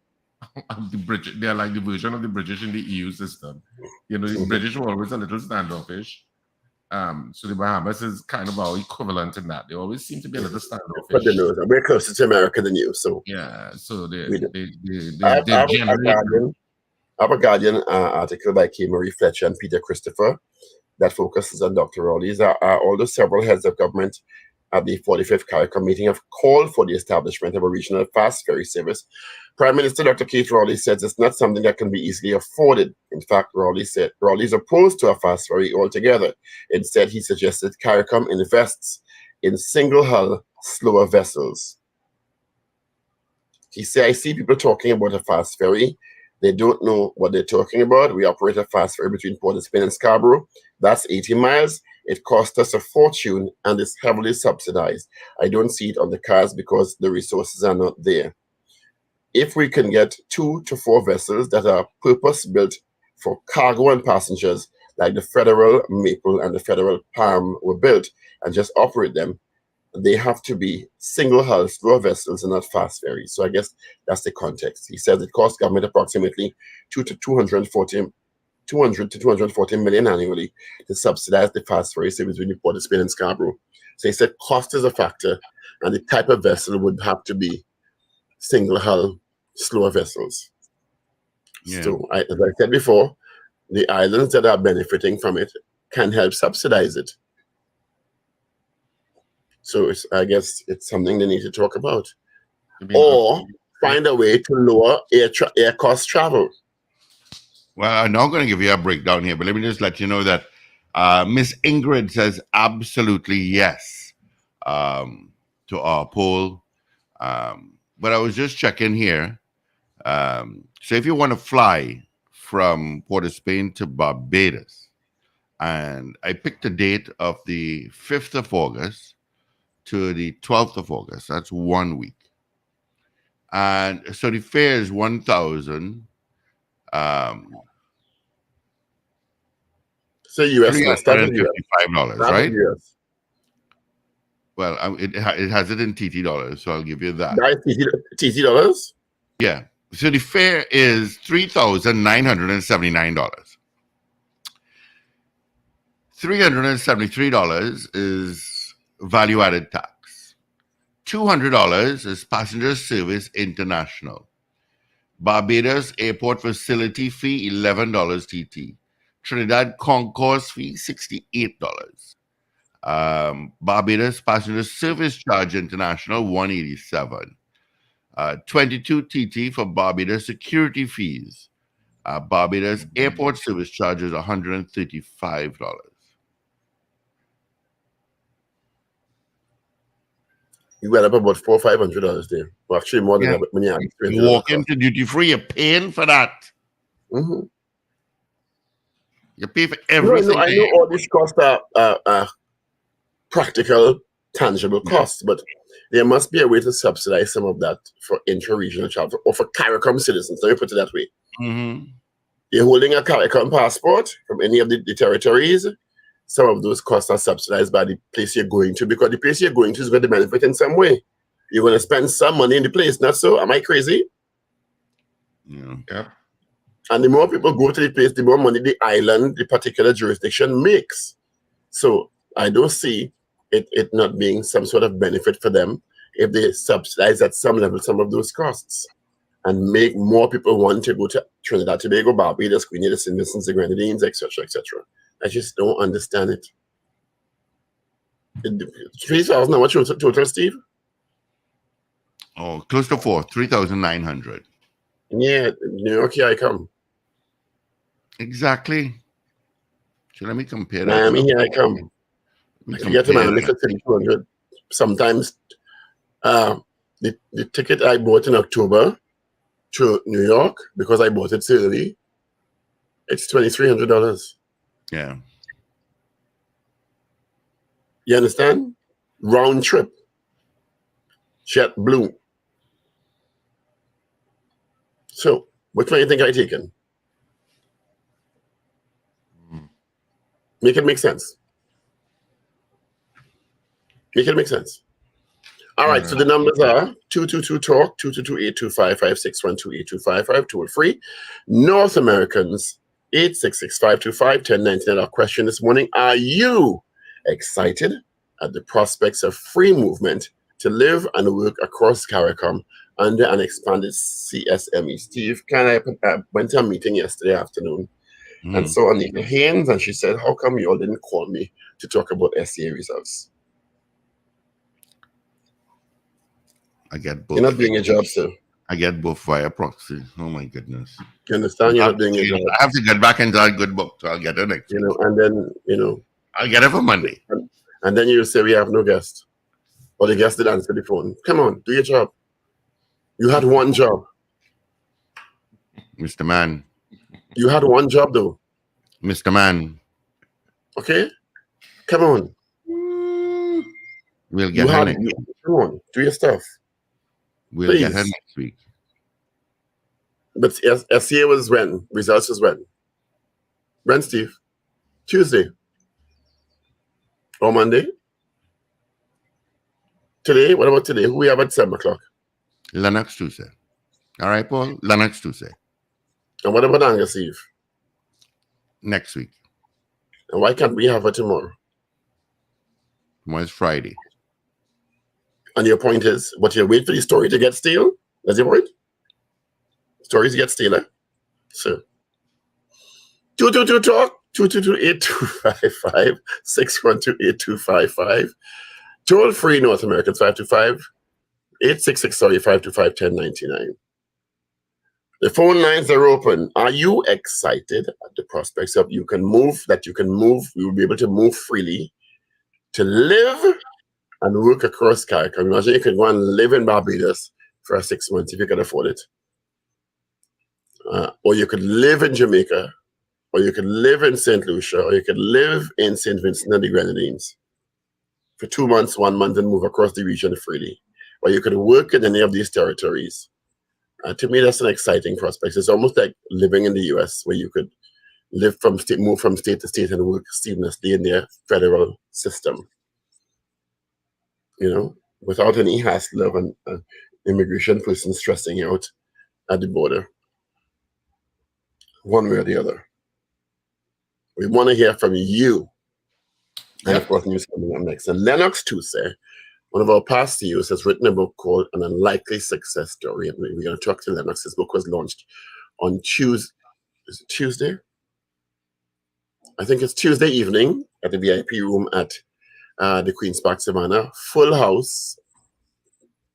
of the British. They're like the version of the British in the EU system. You know, the British were always a little standoffish. So the Bahamas is kind of our equivalent in that. They always seem to be a little standoffish. But they know we're closer to America than you, so yeah. So I have a Guardian article by K. Marie Fletcher and Peter Christopher that focuses on Dr. Rowley's. Although several heads of government at the 45th CARICOM meeting have called for the establishment of a regional fast ferry service, Prime Minister Dr. Keith Rowley says it's not something that can be easily afforded. In fact, Rowley said Rowley's opposed to a fast ferry altogether. Instead, he suggested CARICOM invests in single-hull, slower vessels. He said, I see people talking about a fast ferry. They don't know what they're talking about. We operate a fast ferry between Port of Spain and Scarborough. That's 80 miles. It cost us a fortune and is heavily subsidized. I don't see it on the cards because the resources are not there. If we can get 2 to 4 vessels that are purpose-built for cargo and passengers, like the Federal Maple and the Federal Palm were built, and just operate them, they have to be single-hull, slow vessels and not fast ferries. So I guess that's the context. He says it costs government approximately 200 to 240 million annually to subsidize the fast ferry service between Port of Spain and Scarborough. So he said cost is a factor, and the type of vessel would have to be single-hull, slower vessels. Yeah. So, as I said before, the islands that are benefiting from it can help subsidize it. So I guess it's something they need to talk about. Or find a way to lower air cost travel. Well, I'm not going to give you a breakdown here, but let me just let you know that Miss Ingrid says absolutely yes to our poll. But I was just checking here. So if you want to fly from Port of Spain to Barbados, and I picked the date of the 5th of August to the 12th of August. That's 1 week. And so the fare is $1,000. So US $355, right? US. Well, it has it in TT dollars, so I'll give you that. That is TT dollars? Yeah. So the fare is $3,979. $373 is value-added tax. $200 is passenger service international. Barbados airport facility fee, $11 TT. Trinidad concourse fee, $68. Barbados passenger service charge international, $187. 22 TT for Barbados security fees. Barbados airport service charges, $135. You went up about $400 or $500 there. Well, actually, more than Yeah. that when you You walk into duty free, you're paying for that. Mm-hmm. You pay for No, everything. I know all these costs are practical, tangible costs, but there must be a way to subsidize some of that for intra-regional travel or for CARICOM citizens. Let me put it that way. Mm-hmm. You're holding a CARICOM passport from any of the territories. Some of those costs are subsidized by the place you're going to, because the place you're going to is going to benefit in some way. You're going to spend some money in the place, not so? Am I crazy? Yeah. Yep. And the more people go to the place, the more money the island, the particular jurisdiction makes. So I don't see it not being some sort of benefit for them if they subsidize at some level some of those costs and make more people want to go to Trinidad, Tobago, Barbados, Grenada, St. Vincent, the Grenadines, etc., etc. I just don't understand it. 3,000, how much total, Steve? Oh, close to 3,900. Yeah, New York, here I come. Exactly. So let me compare that. Miami, here I come. If you get to Miami for 3,200, sometimes the ticket I bought in October to New York, because I bought it so early, it's $2,300. Yeah. You understand? Round trip. JetBlue. So, which one do you think I taken? Make it make sense. Make it make sense. All right, so the numbers are 222-TALK, 222-825-5612-8255, toll free. North Americans, 866-525-1099. Our question this morning, are you excited at the prospects of free movement to live and work across CARICOM under an expanded CSME? Steve, I went to a meeting yesterday afternoon and saw Anita Haynes, and she said, how come you all didn't call me to talk about SCA results? I get both. You're not doing your job, sir. I get both via proxy. Oh my goodness. You understand? You're not doing your job. I have to get back into that good book, so I'll get it next week. And then, I'll get it for Monday. and then you say we have no guest. Or the guest did answer the phone. Come on, do your job. You had one job. Mr. Man. You had one job, though. Mr. Man. Okay? Come on. We'll get her next week. Come on, do your stuff. We'll get her next week. But SCA was when? Results was when? When, Steve? Tuesday? Or Monday? Today? What about today? Who we have at 7 o'clock? Lennox Tuesday. All right, Paul? Lennox Tuesday. And what about Angus Eve? Next week. And why can't we have her tomorrow? Tomorrow's Friday. And your point is, what you wait for the story to get stale? That's your point? Stories get stale, eh? So, 222-TALK, 222-8255, 612-8255. Toll free North Americans, 525-866-525-1099. The phone lines are open. Are you excited at the prospects of you can move, we will be able to move freely to live and work across CARICOM? Imagine you can go and live in Barbados for 6 months if you can afford it. Or you could live in Jamaica, or you could live in St. Lucia, or you could live in St. Vincent and the Grenadines for 2 months, 1 month, and move across the region freely. Or you could work in any of these territories. To me, that's an exciting prospect. It's almost like living in the US, where you could move from state to state and work seamlessly in their federal system. Without any hassle of an immigration person stressing you out at the border, one way or the other. We want to hear from you. And of course, news coming up next. And Lennox Tuesday, one of our past CEOs, has written a book called An Unlikely Success Story. And we're going to talk to Lennox. This book was launched on Tuesday? I think it's Tuesday evening at the VIP room at the Queen's Park Savannah. Full house,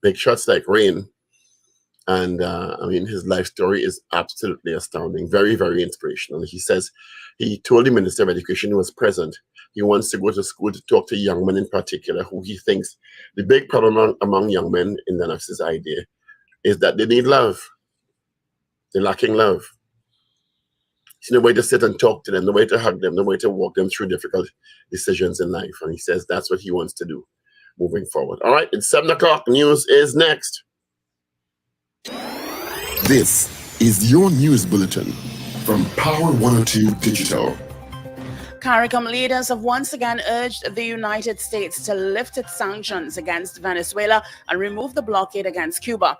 big shots like rain. And I mean, his life story is absolutely astounding. Very, very inspirational. He says he told the Minister of Education who was present, he wants to go to school to talk to young men in particular, who he thinks the big problem among young men in Lennox's idea is that they need love. They're lacking love. There's no way to sit and talk to them, no way to hug them, no way to walk them through difficult decisions in life. And he says that's what he wants to do moving forward. All right, it's 7 o'clock. News is next. This is your news bulletin from Power 102 Digital. CARICOM leaders have once again urged the United States to lift its sanctions against Venezuela and remove the blockade against Cuba.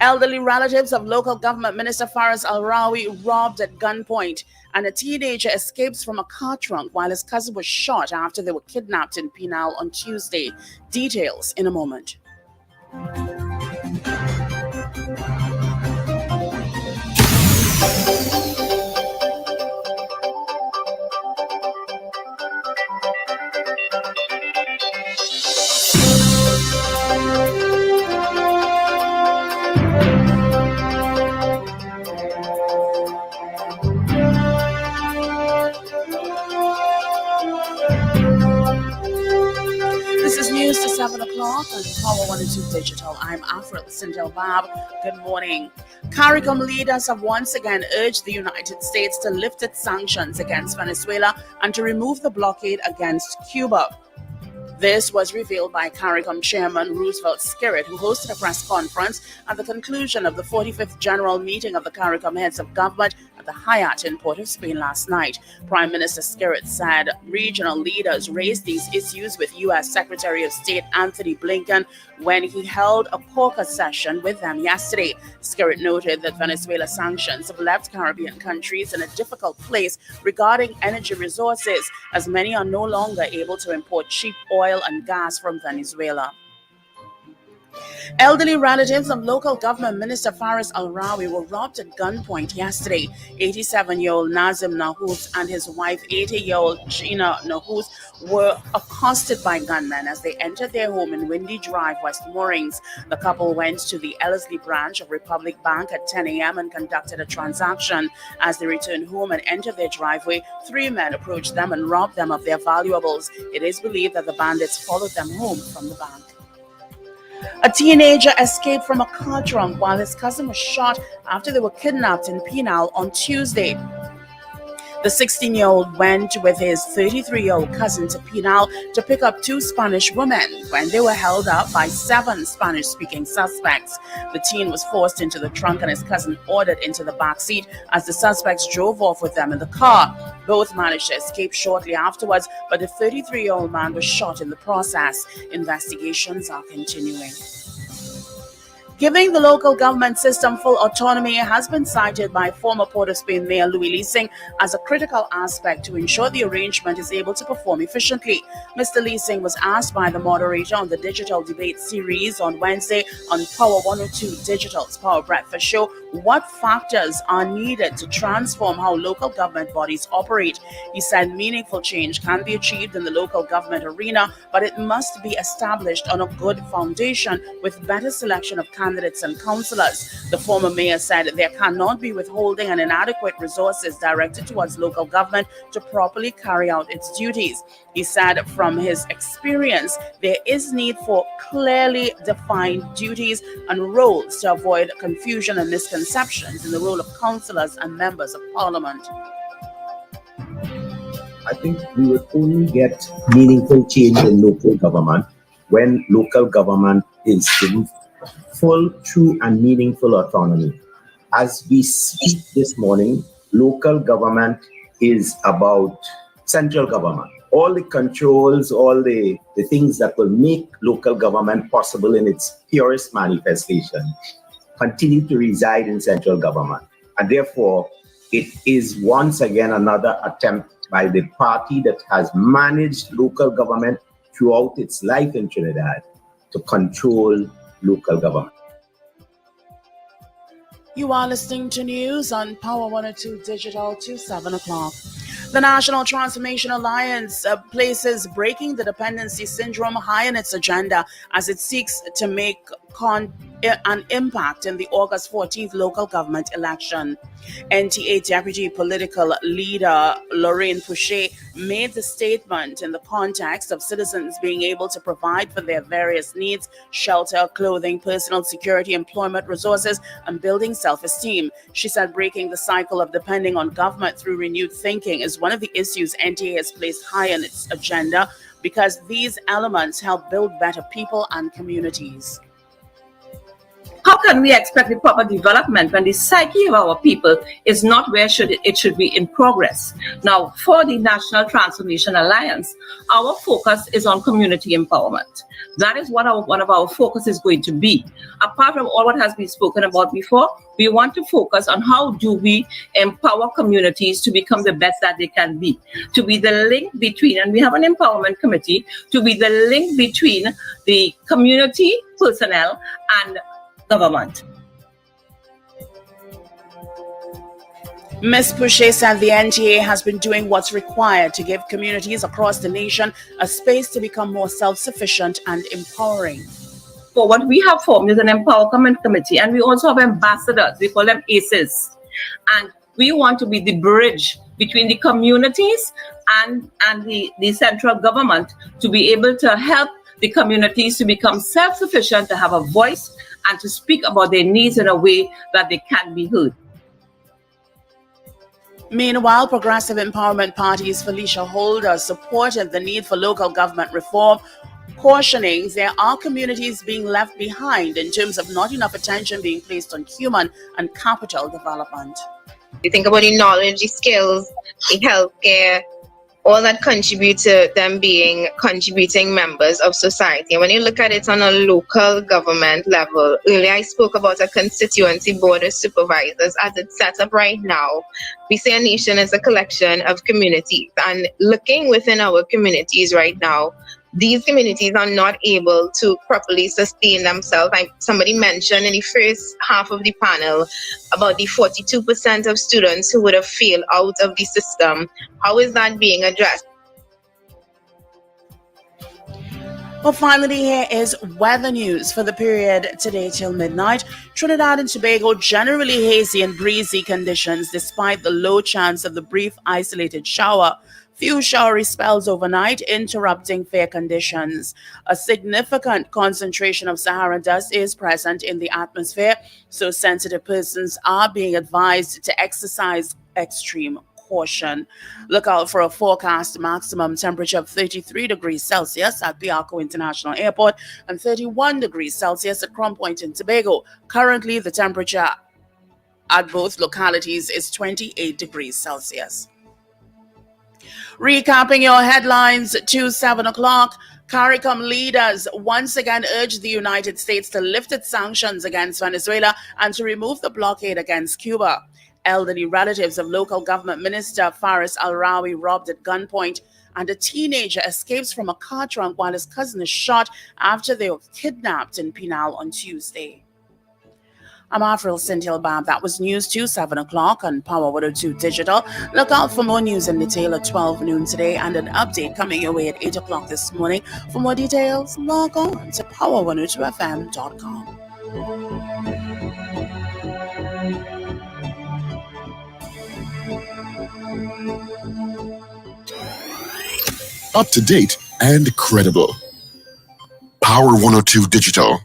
Elderly relatives of local government minister Faris Al-Rawi robbed at gunpoint, and a teenager escapes from a car trunk while his cousin was shot after they were kidnapped in Pinal on Tuesday. Details in a moment. This is news to 7 o'clock on Power 102 Digital. I'm Afril Sindelbab. Good morning. CARICOM leaders have once again urged the United States to lift its sanctions against Venezuela and to remove the blockade against Cuba. This was revealed by CARICOM Chairman Roosevelt Skerritt, who hosted a press conference at the conclusion of the 45th General Meeting of the CARICOM Heads of Government at the Hyatt in Port of Spain last night. Prime Minister Skerritt said regional leaders raised these issues with U.S. Secretary of State Anthony Blinken when he held a caucus session with them yesterday. Skerritt noted that Venezuela sanctions have left Caribbean countries in a difficult place regarding energy resources, as many are no longer able to import cheap oil and gas from Venezuela. Elderly relatives of local government minister Faris Al-Rawi were robbed at gunpoint yesterday. 87-year-old Nazim Nahous and his wife, 80-year-old Gina Nahous, were accosted by gunmen as they entered their home in Windy Drive, West Moorings. The couple went to the Ellerslie branch of Republic Bank at 10 a.m. and conducted a transaction. As they returned home and entered their driveway, 3 men approached them and robbed them of their valuables. It is believed that the bandits followed them home from the bank. A teenager escaped from a car trunk while his cousin was shot after they were kidnapped in Pinal on Tuesday. The 16-year-old went with his 33-year-old cousin to Pinal to pick up 2 Spanish women when they were held up by 7 Spanish-speaking suspects. The teen was forced into the trunk and his cousin ordered into the back seat as the suspects drove off with them in the car. Both managed to escape shortly afterwards, but the 33-year-old man was shot in the process. Investigations are continuing. Giving the local government system full autonomy has been cited by former Port of Spain Mayor Louis Leasing as a critical aspect to ensure the arrangement is able to perform efficiently. Mr. Leasing was asked by the moderator on the digital debate series on Wednesday on Power 102 Digital's Power Breakfast Show what factors are needed to transform how local government bodies operate. He said meaningful change can be achieved in the local government arena, but it must be established on a good foundation with better selection of candidates and councillors. The former mayor said there cannot be withholding and inadequate resources directed towards local government to properly carry out its duties. He said from his experience, there is need for clearly defined duties and roles to avoid confusion and misconceptions in the role of councillors and members of parliament. I think we will only get meaningful change in local government when local government is given full, true, and meaningful autonomy. As we speak this morning, local government is about central government. All the controls, all the things that will make local government possible in its purest manifestation continue to reside in central government. And therefore, it is once again another attempt by the party that has managed local government throughout its life in Trinidad to control local government. You are listening to news on Power 102 Digital to 7 o'clock. The National Transformation Alliance places breaking the dependency syndrome high on its agenda as it seeks to make an impact in the August 14th local government election. NTA Deputy Political Leader Lorraine Pouchet made the statement in the context of citizens being able to provide for their various needs: shelter, clothing, personal security, employment resources, and building self-esteem. She said breaking the cycle of depending on government through renewed thinking is one of the issues NTA has placed high on its agenda because these elements help build better people and communities. How can we expect the proper development when the psyche of our people is not where it should be in progress? Now, for the National Transformation Alliance, our focus is on community empowerment. That is what one of our focus is going to be. Apart from all what has been spoken about before, we want to focus on how do we empower communities to become the best that they can be, to be the link between, and we have an empowerment committee, to be the link between the community personnel and government. Ms. Pouchet said the NTA has been doing what's required to give communities across the nation a space to become more self-sufficient and empowering. For what we have formed is an empowerment committee, and we also have ambassadors. We call them ACEs. And we want to be the bridge between the communities and the central government to be able to help the communities to become self-sufficient, to have a voice, and to speak about their needs in a way that they can be heard. Meanwhile, Progressive Empowerment Party's Felicia Holder supported the need for local government reform, cautioning there are communities being left behind in terms of not enough attention being placed on human and capital development. You think about the knowledge, the skills, the healthcare, all that contribute to them being contributing members of society. And when you look at it on a local government level, earlier I spoke about a constituency board of supervisors. As it's set up right now, we say a nation is a collection of communities. And looking within our communities right now, these communities are not able to properly sustain themselves. Somebody mentioned in the first half of the panel about the 42% of students who would have failed out of the system. How is that being addressed? Well, finally, here is weather news for the period today till midnight. Trinidad and Tobago, generally hazy and breezy conditions despite the low chance of the brief isolated shower. Few showery spells overnight, interrupting fair conditions. A significant concentration of Sahara dust is present in the atmosphere, so sensitive persons are being advised to exercise extreme caution. Look out for a forecast maximum temperature of 33 degrees Celsius at Piarco International Airport and 31 degrees Celsius at Crown Point in Tobago. Currently, the temperature at both localities is 28 degrees Celsius. Recapping your headlines to 7 o'clock, CARICOM leaders once again urged the United States to lift its sanctions against Venezuela and to remove the blockade against Cuba. Elderly relatives of local government minister Faris Al-Rawi robbed at gunpoint, and a teenager escapes from a car trunk while his cousin is shot after they were kidnapped in Pinal on Tuesday. I'm Afril Cynthia Bab. That was news to 7 o'clock on Power 102 Digital. Look out for more news in detail at 12 noon today and an update coming your way at 8 o'clock this morning. For more details, log on to power102fm.com. Up to date and credible. Power 102 Digital.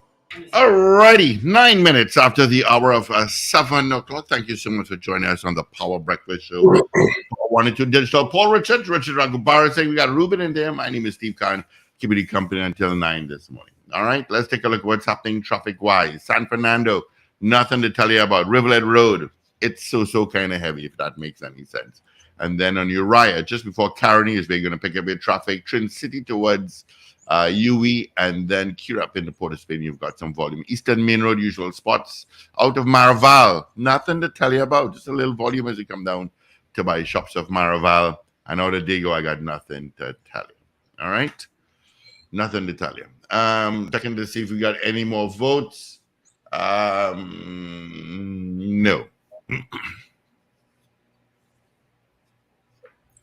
Alrighty, 9 minutes after the hour of 7 o'clock. Thank you so much for joining us on the Power Breakfast Show. 102 Digital. Paul Richard Ragubara saying we got Ruben in there. My name is Steve Khan. Keeping you company until 9 this morning. All right, let's take a look at what's happening traffic-wise. San Fernando, nothing to tell you about. Rivulet Road, it's so kind of heavy, if that makes any sense. And then on Uriah, just before Caroni is where you're going to pick up your traffic. Trin City towards UE, and then queue up in the Port of Spain. You've got some volume. Eastern Main Road, usual spots. Out of Maraval, nothing to tell you about. Just a little volume as you come down to buy shops of Maraval. And out of Dago, I got nothing to tell you. All right? Nothing to tell you. Checking to see if we got any more votes. No.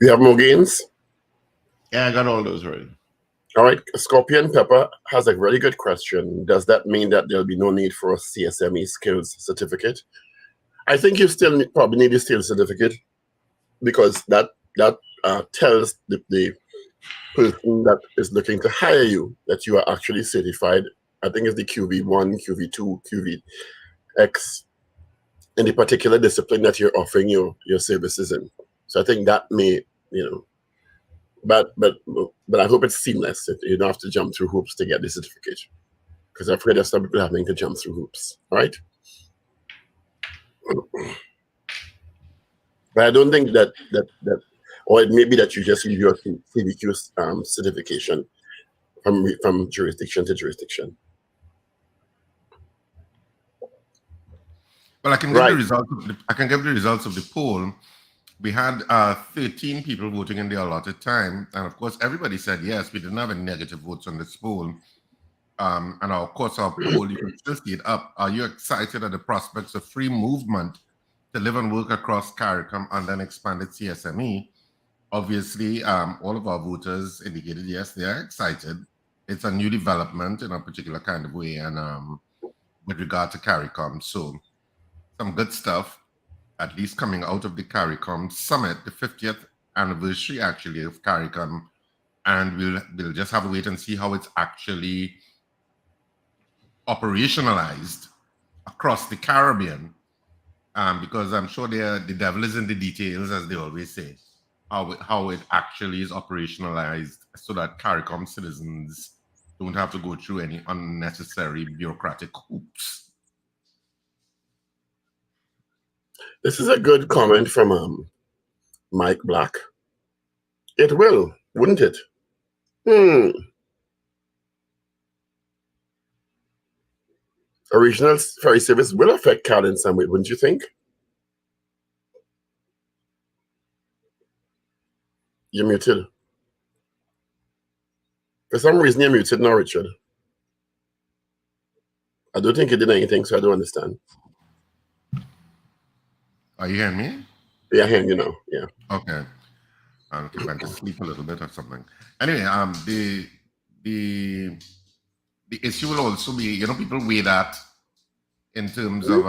You have more gains? Yeah, I got all those already. All right. Scorpion Pepper has a really good question. Does that mean that there'll be no need for a CSME skills certificate? I think you still probably need a skills certificate, because that tells the person that is looking to hire you that you are actually certified. I think it's the QV1, QV2, QVX in the particular discipline that you're offering your services in. So I think that may, but I hope it's seamless. You don't have to jump through hoops to get the certificate, because I've heard of some people having to jump through hoops. All right. But I don't think that or it may be that you just use your CVQ certification from jurisdiction to jurisdiction. Well, I can give the results. I can give the results of the poll. We had 13 people voting in the allotted time, and of course, everybody said yes. We didn't have any negative votes on this poll. And of course, our poll, you can still see it up. Are you excited at the prospects of free movement to live and work across CARICOM and then expanded CSME? Obviously, all of our voters indicated yes, they are excited. It's a new development in a particular kind of way, and with regard to CARICOM. So some good stuff, at least coming out of the CARICOM summit, the 50th anniversary actually of CARICOM, and we'll just have to wait and see how it's actually operationalized across the Caribbean, because I'm sure the devil is in the details, as they always say, how it actually is operationalized so that CARICOM citizens don't have to go through any unnecessary bureaucratic hoops. This is a good comment from Mike Black. It will, wouldn't it? A regional ferry service will affect CAL in some way, wouldn't you think? You're muted. For some reason, you're muted now, Richard. I don't think you did anything, so I don't understand. Are you hearing me? Yeah, I hear you now. Yeah. Okay. I went to sleep a little bit or something. Anyway, the issue will also be, people weigh that in terms of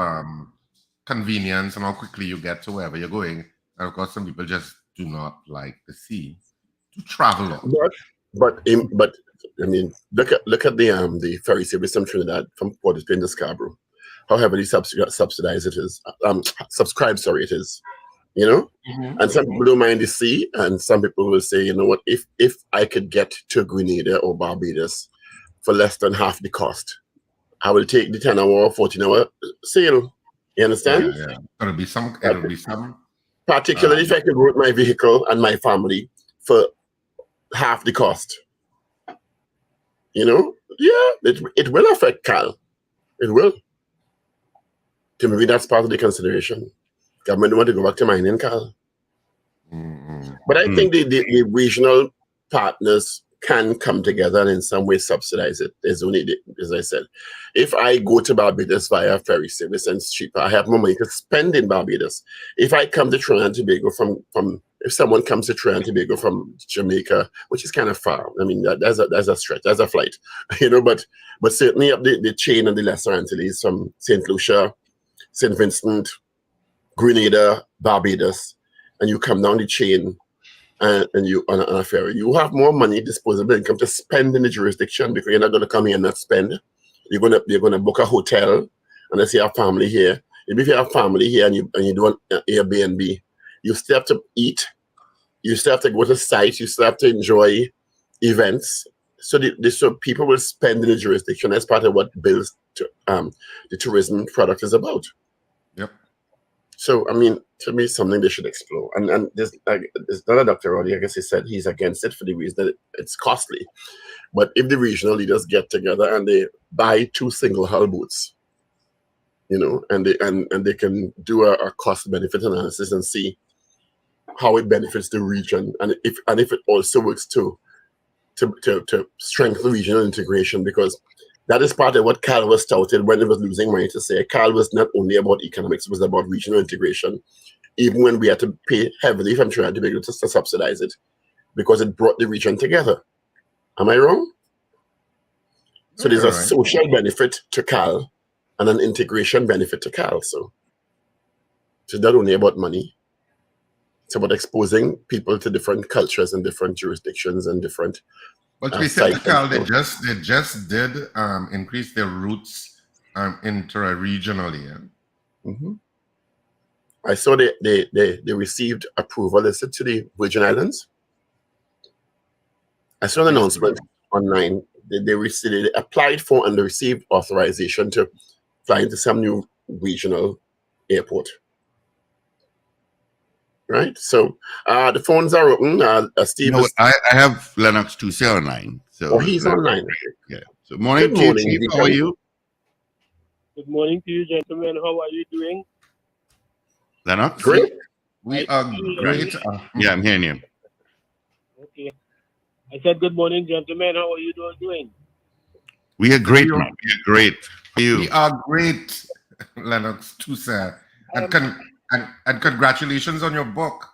convenience and how quickly you get to wherever you're going. And of course, some people just do not like the sea to travel on. But I mean, look at the ferry service from Trinidad from Port of Spain to Scarborough. How heavily subsidized it is, subscribed, it is, And some people don't mind the sea, and some people will say, you know what, if I could get to Grenada or Barbados for less than half the cost, I will take the 10-hour or 14-hour sail. You understand? Yeah. It'll be some. Particularly if I could route my vehicle and my family for half the cost. Yeah, it will affect CAL. It will. So maybe that's part of the consideration. Government don't want to go back to mining, CAL. But I think the regional partners can come together and in some way subsidize it. There's only, as I said, if I go to Barbados via ferry service and it's cheaper, I have more money to spend in Barbados. If I come to Trinidad and Tobago if someone comes to Trinidad and Tobago from Jamaica, which is kind of far, I mean, that's a stretch, that's a flight, but certainly up the chain and the Lesser Antilles from St. Lucia, St. Vincent, Grenada, Barbados, and you come down the chain and you on a ferry, you have more money, disposable income to spend in the jurisdiction, because you're not going to come here and not spend. You're gonna book a hotel, and let's say you have family here. Maybe if you have family here and you do an Airbnb, you still have to eat, you still have to go to sites, you still have to enjoy events. So so people will spend in the jurisdiction as part of what builds the tourism product is about. Yep. So I mean, to me, something they should explore. And there's another doctor already. I guess he said he's against it for the reason that it's costly. But if the regional leaders get together and they buy 2 single hull boats, you know, and they can do a cost benefit analysis and see how it benefits the region, and if it also works to strengthen regional integration, because that is part of what Cal was touted when it was losing money to say. Cal was not only about economics, it was about regional integration, even when we had to pay heavily from Trinidad and Tobago to subsidize it, because it brought the region together. Am I wrong? So there's a social benefit to Cal and an integration benefit to Cal. So it's not only about money. It's about exposing people to different cultures and different jurisdictions and different. But we said to Cal, they just did increase their routes intra-regionally. Mm-hmm. I saw they received approval. They said to the Virgin Islands. I saw an announcement online. They applied for and they received authorization to fly into some new regional airport. Right, so the phones are open. Steve, no, I have Lennox Tuesday online. So he's online. Yeah. So morning to you, Chief. How are you? Good morning to you, gentlemen. How are you doing? Lennox? Great. We are great. Yeah, I'm hearing you. Okay. I said good morning, gentlemen. How are you doing? We are great, man. We are great. You. We are great, Lennox Tuesday. And congratulations on your book.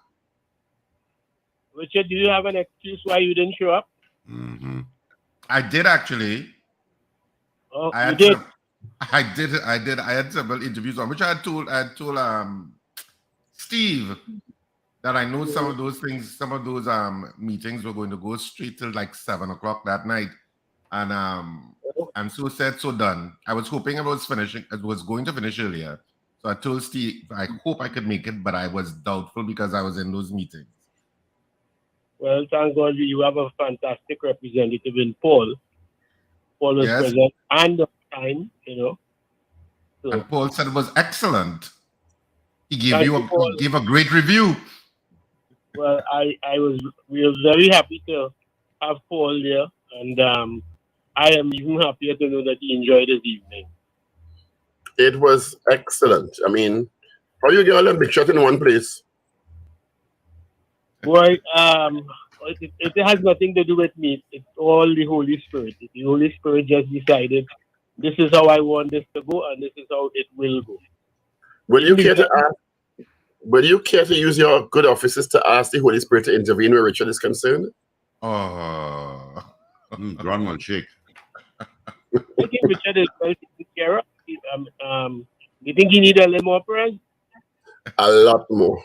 Richard, do you have an excuse why you didn't show up? Mm-hmm. I did actually. Oh, I did. I had several interviews on which I had told Steve that I know some of those things, some of those meetings were going to go straight till like 7 o'clock that night. And so said, so done. I was hoping it was going to finish earlier. So I told Steve, I hope I could make it, but I was doubtful because I was in those meetings. Well, thank God you have a fantastic representative in Paul. Paul was present and on time, you know. So, and Paul said it was excellent. He gave gave a great review. Well, we were very happy to have Paul there, and I am even happier to know that he enjoyed his evening. It was excellent. I mean, how you get all them big shot in one place? Boy, it has nothing to do with me. It's all the Holy Spirit. The Holy Spirit just decided this is how I want this to go, and this is how it will go. Will you care to ask? Will you care to use your good offices to ask the Holy Spirit to intervene where Richard is concerned? Oh, ground will shake. I think Richard is well taken care of. You think he needs a little more praise? A lot more.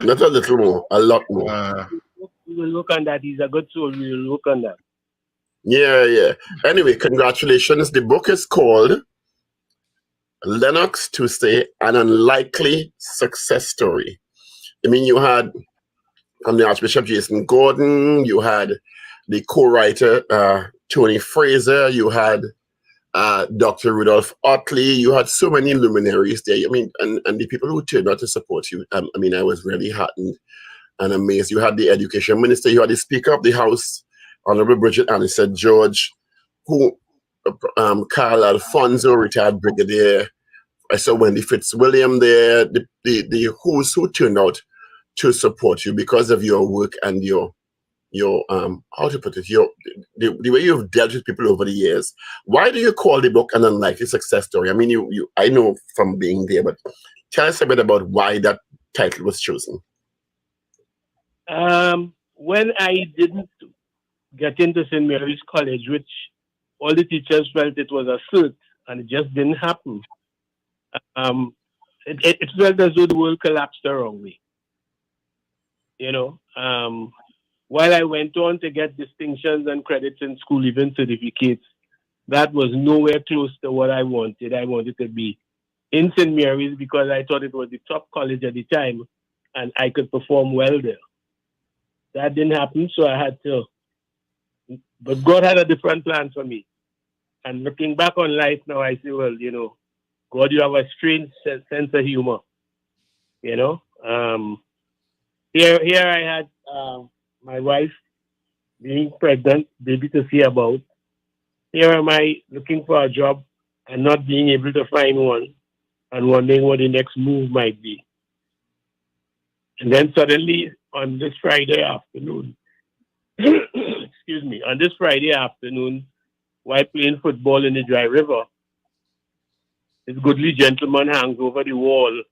Not a little more, a lot more. We will look on that. He's a good soul. We will look on that. Yeah. Anyway, congratulations. The book is called Lennox Tuesday, An Unlikely Success Story. I mean, you had from the Archbishop Jason Gordon, you had the co-writer Tony Fraser, you had Dr. Rudolph Otley, you had so many luminaries there. I mean, and the people who turned out to support you. I mean, I was really heartened and amazed. You had the Education Minister, you had the Speaker of the House, Honorable Bridget Anderson George, who Carl Alfonso, retired brigadier. I saw Wendy Fitzwilliam there. The who's who turned out to support you because of your work and your how to put it, the way you've dealt with people over the years. Why do you call the book An Unlikely Success Story? I mean, I know from being there, but tell us a bit about why that title was chosen. When I didn't get into St. Mary's College, which all the teachers felt it was a cert, and it just didn't happen. It felt as though the world collapsed around me. You know, while I went on to get distinctions and credits in school, even certificates, that was nowhere close to what I wanted. I wanted to be in St. Mary's because I thought it was the top college at the time and I could perform well there. That didn't happen, so I had to. But God had a different plan for me. And looking back on life now, I say, well, you know, God, you have a strange sense of humor. You know, here I had my wife being pregnant, baby to see about. Here am I looking for a job and not being able to find one and wondering what the next move might be. And then suddenly on this Friday afternoon, excuse me, on this Friday afternoon, while playing football in the Dry River, this goodly gentleman hangs over the wall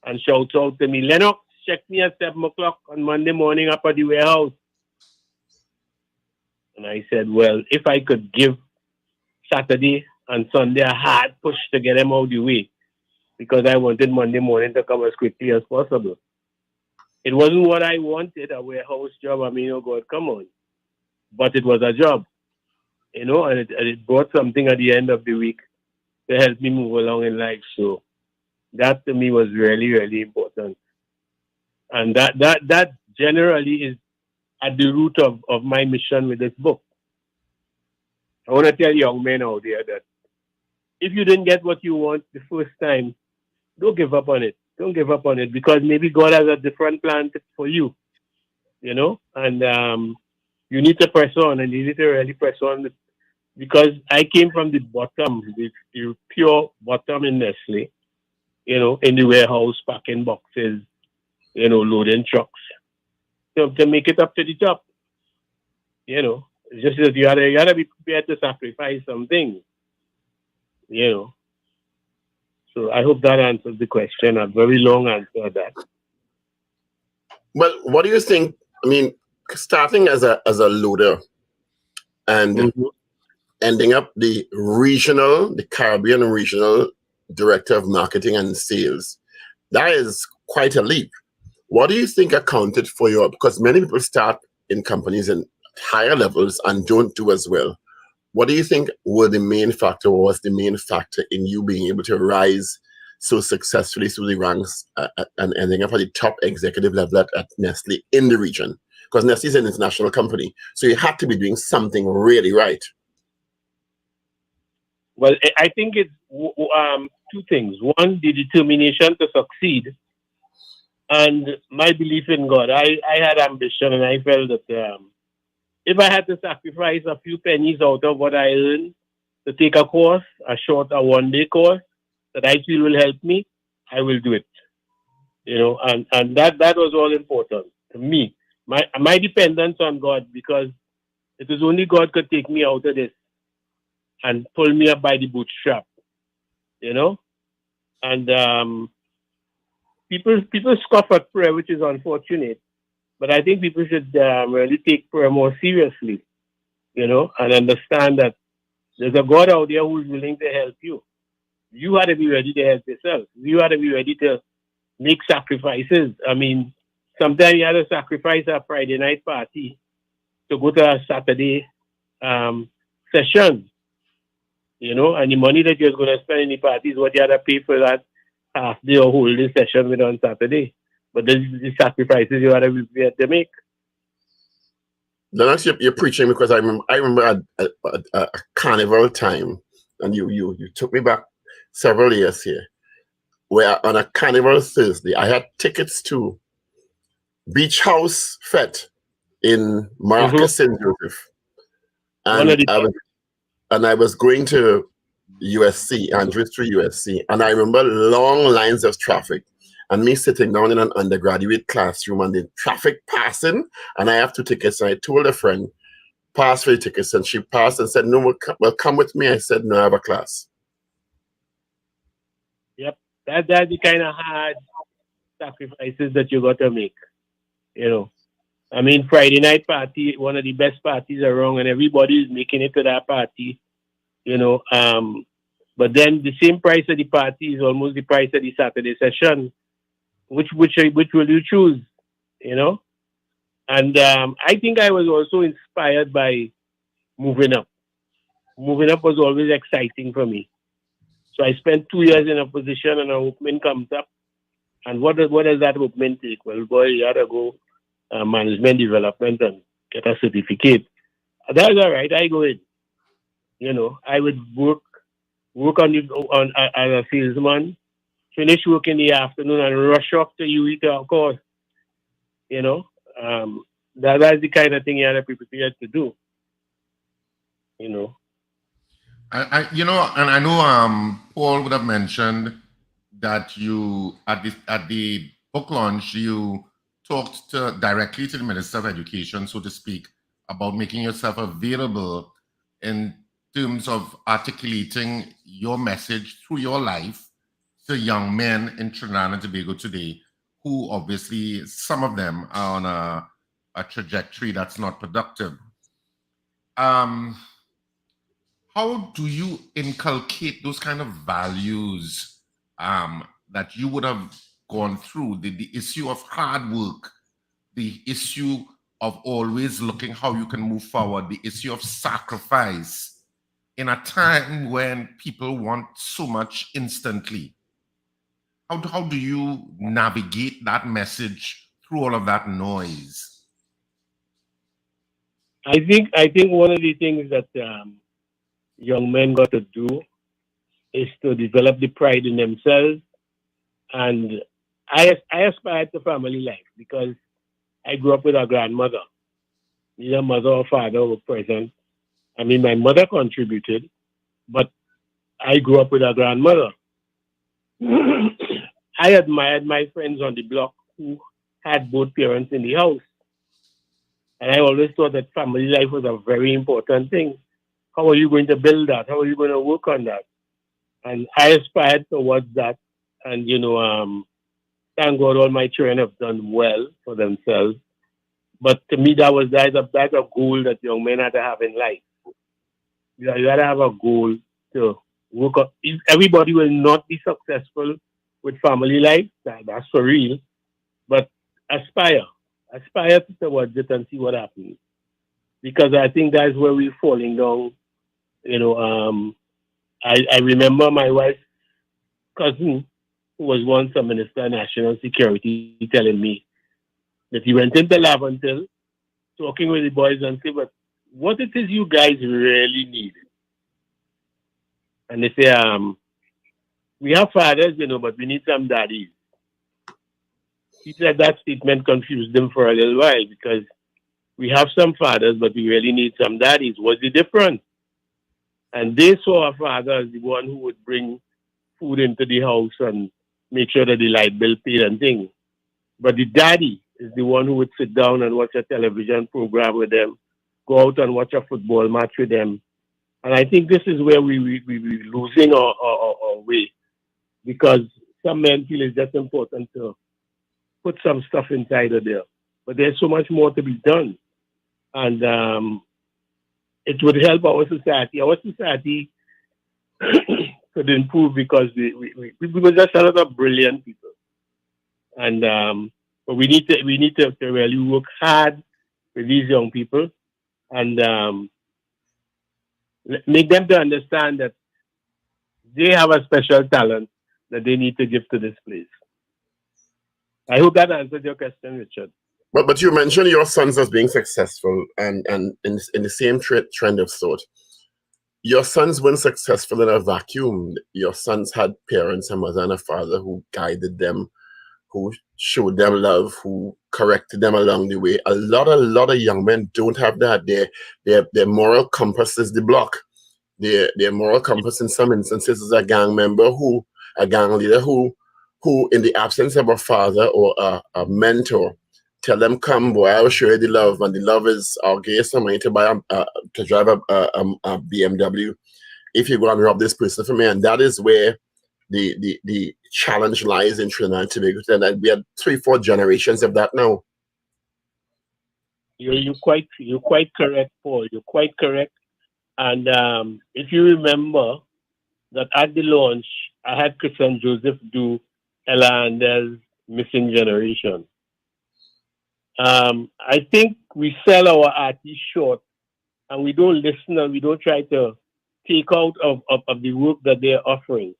and shouts out to me, Lennox, check me at 7 o'clock on Monday morning up at the warehouse. And I said, well, if I could give Saturday and Sunday a hard push to get them out of the way, because I wanted Monday morning to come as quickly as possible. It wasn't what I wanted, a warehouse job. I mean, oh God, come on. But it was a job, you know, and it brought something at the end of the week to help me move along in life. So that to me was really, really important. And that generally is at the root of my mission with this book. I want to tell young men out there that if you didn't get what you want the first time, don't give up on it. Don't give up on it, because maybe God has a different plan for you, you know, and you need to press on, and you need to really press on, because I came from the bottom, the pure bottom in Nestle, you know, in the warehouse, packing boxes, you know, loading trucks, to make it up to the top, you know. It's just that you gotta be prepared to sacrifice some things, you know. So I hope that answers the question. A very long answer that. Well, what do you think? I mean, starting as a loader and ending up the Caribbean regional director of marketing and sales, that is quite a leap. What do you think accounted for your? Because many people start in companies in higher levels and don't do as well. What do you think was the main factor in you being able to rise so successfully through the ranks and ending up at the top executive level at Nestle in the region? Because Nestle is an international company, so you have to be doing something really right. Well, I think it's two things. One, the determination to succeed, and my belief in God. I had ambition, and I felt that if I had to sacrifice a few pennies out of what I earned to take a course, a one-day course that I feel will help me, I will do it. You know, and that was all important to me. My dependence on God, because it was only God could take me out of this and pull me up by the bootstrap. You know, and people scoff at prayer, which is unfortunate. But I think people should really take prayer more seriously, you know, and understand that there's a God out there who's willing to help you. You had to be ready to help yourself. You had to be ready to make sacrifices. I mean, sometimes you had to sacrifice a Friday night party to go to a Saturday session, you know, and the money that you're going to spend in the party is what you had to pay for that half day or whole day session with on Saturday. But this is the sacrifices you have to make. Then you're preaching, because I remember a carnival time, and you took me back several years here, where on a carnival Thursday I had tickets to Beach House Fete in Marcus St. Joseph, and I was going to USC, Andrews through USC, and I remember long lines of traffic. And me sitting down in an undergraduate classroom and the traffic passing, and I have 2 tickets. And I told a friend, pass for the tickets. And she passed and said, no, well, come with me. I said, no, I have a class. Yep. That's the kind of hard sacrifices that you got to make. You know, I mean, Friday night party, one of the best parties around, and everybody is making it to that party, you know. But then the same price of the party is almost the price of the Saturday session. Which will you choose, you know? And I think I was also inspired by moving up. Moving up was always exciting for me. So I spent 2 years in a position, and an opening comes up. And what does that opening take? Well, boy, you had to go management development and get a certificate. That's all right. I go in. You know, I would work work as a salesman, finish work in the afternoon, and rush off to Eureka, of course. You know, that's the kind of thing you have to be prepared to do. You know. And I know Paul would have mentioned that you at the book launch you talked directly to the Minister of Education, so to speak, about making yourself available in terms of articulating your message through your life to young men in Trinidad and Tobago today, who obviously some of them are on a trajectory that's not productive. How do you inculcate those kind of values that you would have gone through? The issue of hard work, the issue of always looking how you can move forward, the issue of sacrifice in a time when people want so much instantly. How do you navigate that message through all of that noise? I think one of the things that young men got to do is to develop the pride in themselves. And I aspire to family life because I grew up with a grandmother. Neither mother or father were present. I mean, my mother contributed, but I grew up with a grandmother. I admired my friends on the block who had both parents in the house. And I always thought that family life was a very important thing. How are you going to build that? How are you going to work on that? And I aspired towards that. And, thank God all my children have done well for themselves. But to me, that's a goal that young men have to have in life. You got to have a goal to work up. Everybody will not be successful with family life. That's for real. But aspire towards it and see what happens. Because I think that's where we're falling down. I remember my wife's cousin, who was once a Minister of National Security, telling me that he went into Laventille talking with the boys and said, but what it is you guys really need? And they say, we have fathers, but we need some daddies. He said that statement confused them for a little while because we have some fathers, but we really need some daddies. What's the difference? And they saw a father as the one who would bring food into the house and make sure that the light bill paid and things. But the daddy is the one who would sit down and watch a television program with them, go out and watch a football match with them. And I think this is where we're losing our way, because some men feel it's just important to put some stuff inside of there. But there's so much more to be done. And it would help our society. Our society could improve because we were just a lot of brilliant people. And but we need to really work hard with these young people and make them to understand that they have a special talent that they need to give to this place. I hope that answered your question, Richard. But you mentioned your sons as being successful and in the same trend of thought. Your sons weren't successful in a vacuum. Your sons had parents, a mother and a father who guided them, who showed them love, who corrected them along the way. A lot of young men don't have that. Their moral compass is the block. Their moral compass in some instances is a gang member a gang leader who in the absence of a father or a mentor, tell them, come boy, I will show you the love. And the love is, I'll give you some money to buy to drive a BMW if you go and rob this person for me. And that is where the challenge lies in Trinidad and Tobago. And we had 3-4 generations of that now. You're quite correct, Paul. You're quite correct. And if you remember that at the launch, I had Chris and Joseph do Ella Ander's Missing Generation. I think we sell our artists short, and we don't listen and we don't try to take out of the work that they're offering.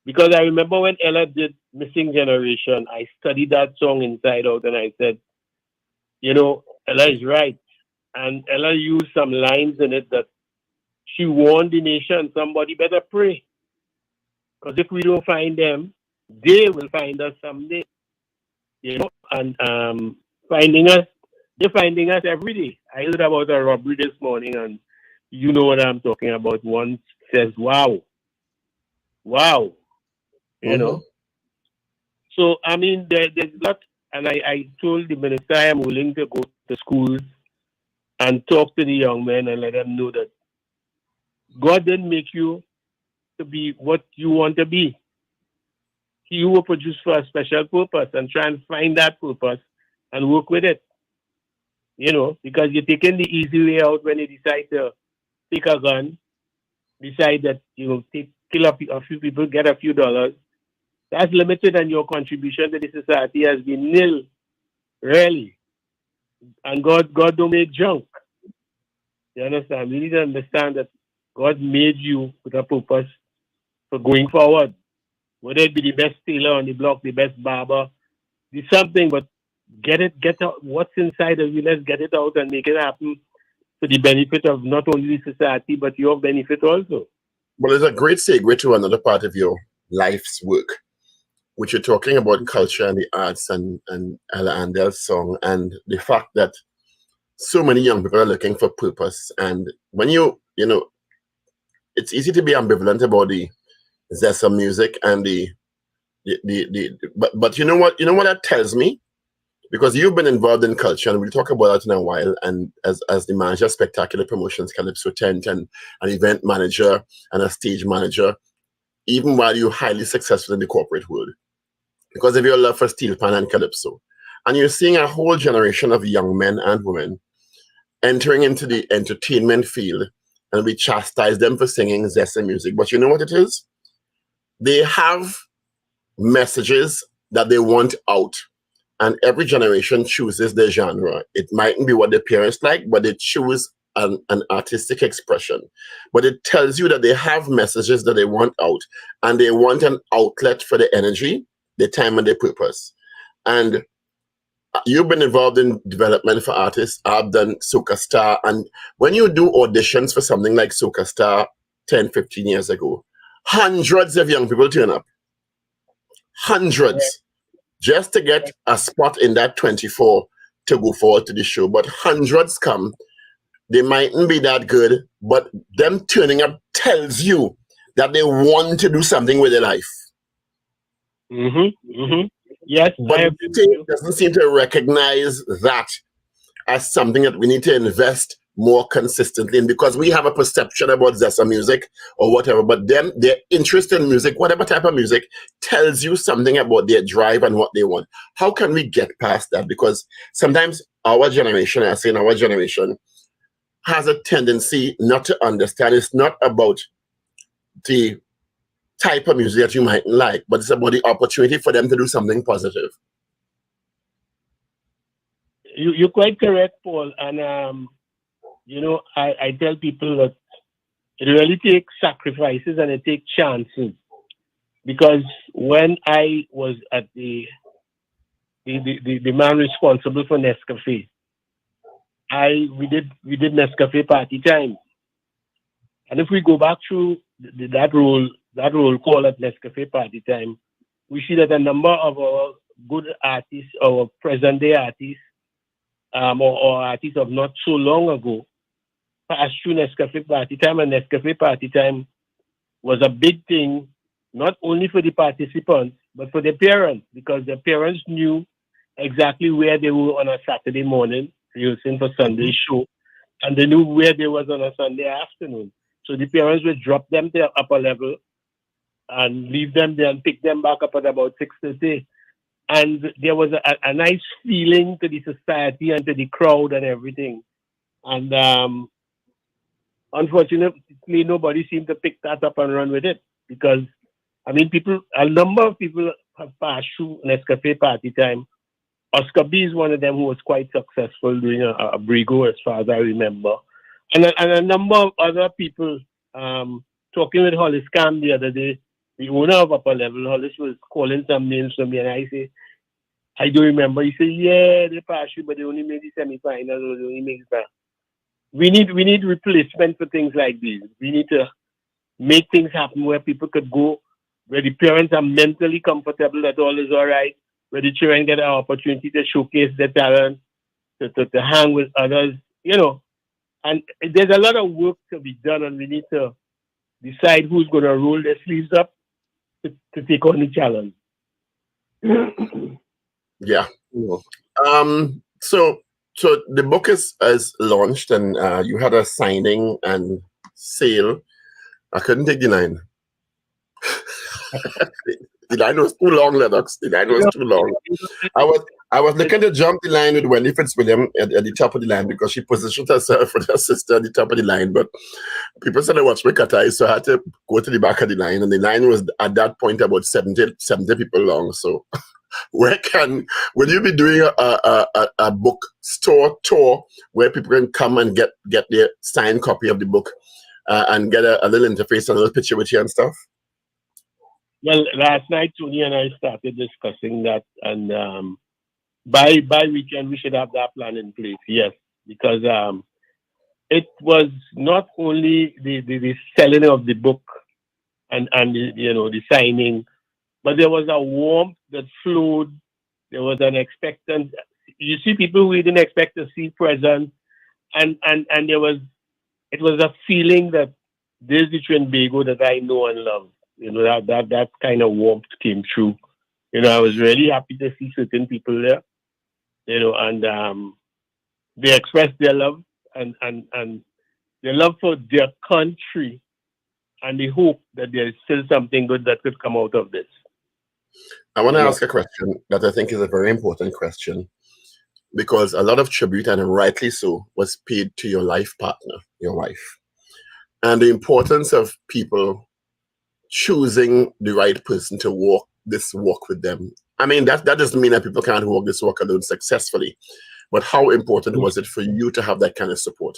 Because I remember when Ella did Missing Generation, I studied that song inside out and I said, Ella is right. And Ella used some lines in it that she warned the nation, somebody better pray. Because if we don't find them, they will find us someday. You know, and finding us, they're finding us every day. I heard about a robbery this morning, and you know what I'm talking about. One says, wow. You know. So, I mean, there's a lot, and I told the minister I am willing to go to schools and talk to the young men and let them know that God didn't make you to be what you want to be. He will produce for a special purpose, and try and find that purpose and work with it. You know, because you're taking the easy way out when you decide to take a gun, decide that you know kill a few people, get a few dollars. That's limited, and your contribution to the society has been nil, really. And God don't make junk. You understand? We need to understand that God made you with a purpose for going forward. Whether it be the best tailor on the block, the best barber, do something, but get out what's inside of you. Let's get it out and make it happen for the benefit of not only the society, but your benefit also. Well, it's a great segue to another part of your life's work, which you're talking about culture and the arts and Ella Andel's song, and the fact that so many young people are looking for purpose. And when you know, it's easy to be ambivalent about the Zessa music and but you know what that tells me, because you've been involved in culture, and we'll talk about that in a while, and as the manager of Spectacular Promotions, Calypso Tent, and an event manager and a stage manager, even while you're highly successful in the corporate world, because of your love for Steel Pan and Calypso. And you're seeing a whole generation of young men and women entering into the entertainment field, and we chastise them for singing Zessa music. But you know what it is? They have messages that they want out, and every generation chooses their genre. It mightn't be what their parents like, but they choose an artistic expression. But it tells you that they have messages that they want out, and they want an outlet for their energy, their time, and their purpose. And you've been involved in development for artists. I've done Soca Star, and when you do auditions for something like Soca Star 10, 15 years ago, hundreds of young people turn up. Hundreds. Just to get a spot in that 24 to go forward to the show. But hundreds come. They mightn't be that good, but them turning up tells you that they want to do something with their life. Yes, but the state doesn't seem to recognize that as something that we need to invest more consistently in, because we have a perception about Zessa music or whatever, but them, their interest in music, whatever type of music, tells you something about their drive and what they want. How can we get past that? Because sometimes our generation, I say in our generation, has a tendency not to understand. It's not about the type of music that you might like, but it's about the opportunity for them to do something positive. You're quite correct, Paul. And you know, I tell people that it really takes sacrifices and it takes chances. Because when I was at the man responsible for Nescafe, we did Nescafe party time. And if we go back through that roll call at Nescafe party time, we see that a number of our good artists, our present day artists, or artists of not so long ago, passed through Nescafe party time. And Nescafe party time was a big thing, not only for the participants, but for their parents, because their parents knew exactly where they were on a Saturday morning, rehearsing for Sunday show, and they knew where they was on a Sunday afternoon. So the parents would drop them to the upper level and leave them there and pick them back up at about 6:30. And there was a nice feeling to the society and to the crowd and everything. And unfortunately, nobody seemed to pick that up and run with it, because, I mean, a number of people have passed through Nescafe party time. Oscar B is one of them who was quite successful doing a Brigo, as far as I remember. And a number of other people, talking with Hollis Cam the other day, the owner of Upper Level, Hollis was calling some names to me, and I say, I don't remember. He said, yeah, they passed you, but they only made the semi-finals, or they only made that. We need replacement for things like these. We need to make things happen where people could go where the parents are mentally comfortable that all is all right, where the children get an opportunity to showcase their talent, to hang with others, you know. And there's a lot of work to be done, and we need to decide who's going to roll their sleeves up to take on the challenge. Yeah. So the book is launched, and you had a signing and sale. I couldn't take the line. The line was too long, Lennox. The line was too long. I was looking to jump the line with Wendy Fitzwilliam at the top of the line because she positioned herself with her sister at the top of the line. But people said I watched me cut eyes, so I had to go to the back of the line. And the line was at that point about 70 people long. So will you be doing a book store tour where people can come and get their signed copy of the book and get a little interface and a little picture with you and stuff? Well, last night, Tony and I started discussing that, and by weekend, we should have that plan in place, yes, because it was not only the selling of the book and the signing, but there was a warmth that flowed. There was an expectant. You see people who didn't expect to see present, and it was a feeling that this is the Trinbago that I know and love. You know, that kind of warmth came through. You know, I was really happy to see certain people there. You know, and they expressed their love and their love for their country, and they hope that there is still something good that could come out of this. I want to ask a question that I think is a very important question, because a lot of tribute, and rightly so, was paid to your life partner, your wife, and the importance of people choosing the right person to walk this walk with them. I mean, that doesn't mean that people can't walk this walk alone successfully, but how important was it for you to have that kind of support?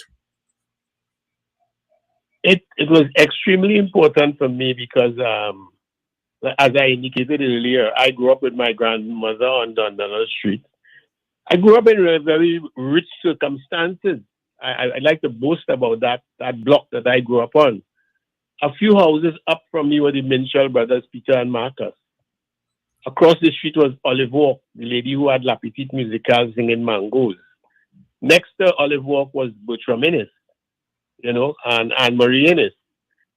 It was extremely important for me because, as I indicated earlier, I grew up with my grandmother on Dundonald Street. I grew up in very rich circumstances. I like to boast about that block that I grew up on. A few houses up from me were the Minshall brothers, Peter and Marcus. Across the street was Olive Walk, the lady who had La Petite Musicale singing Mangoes. Next to Olive Walk was Bertram Innes, you know, and Anne-Marie Innes.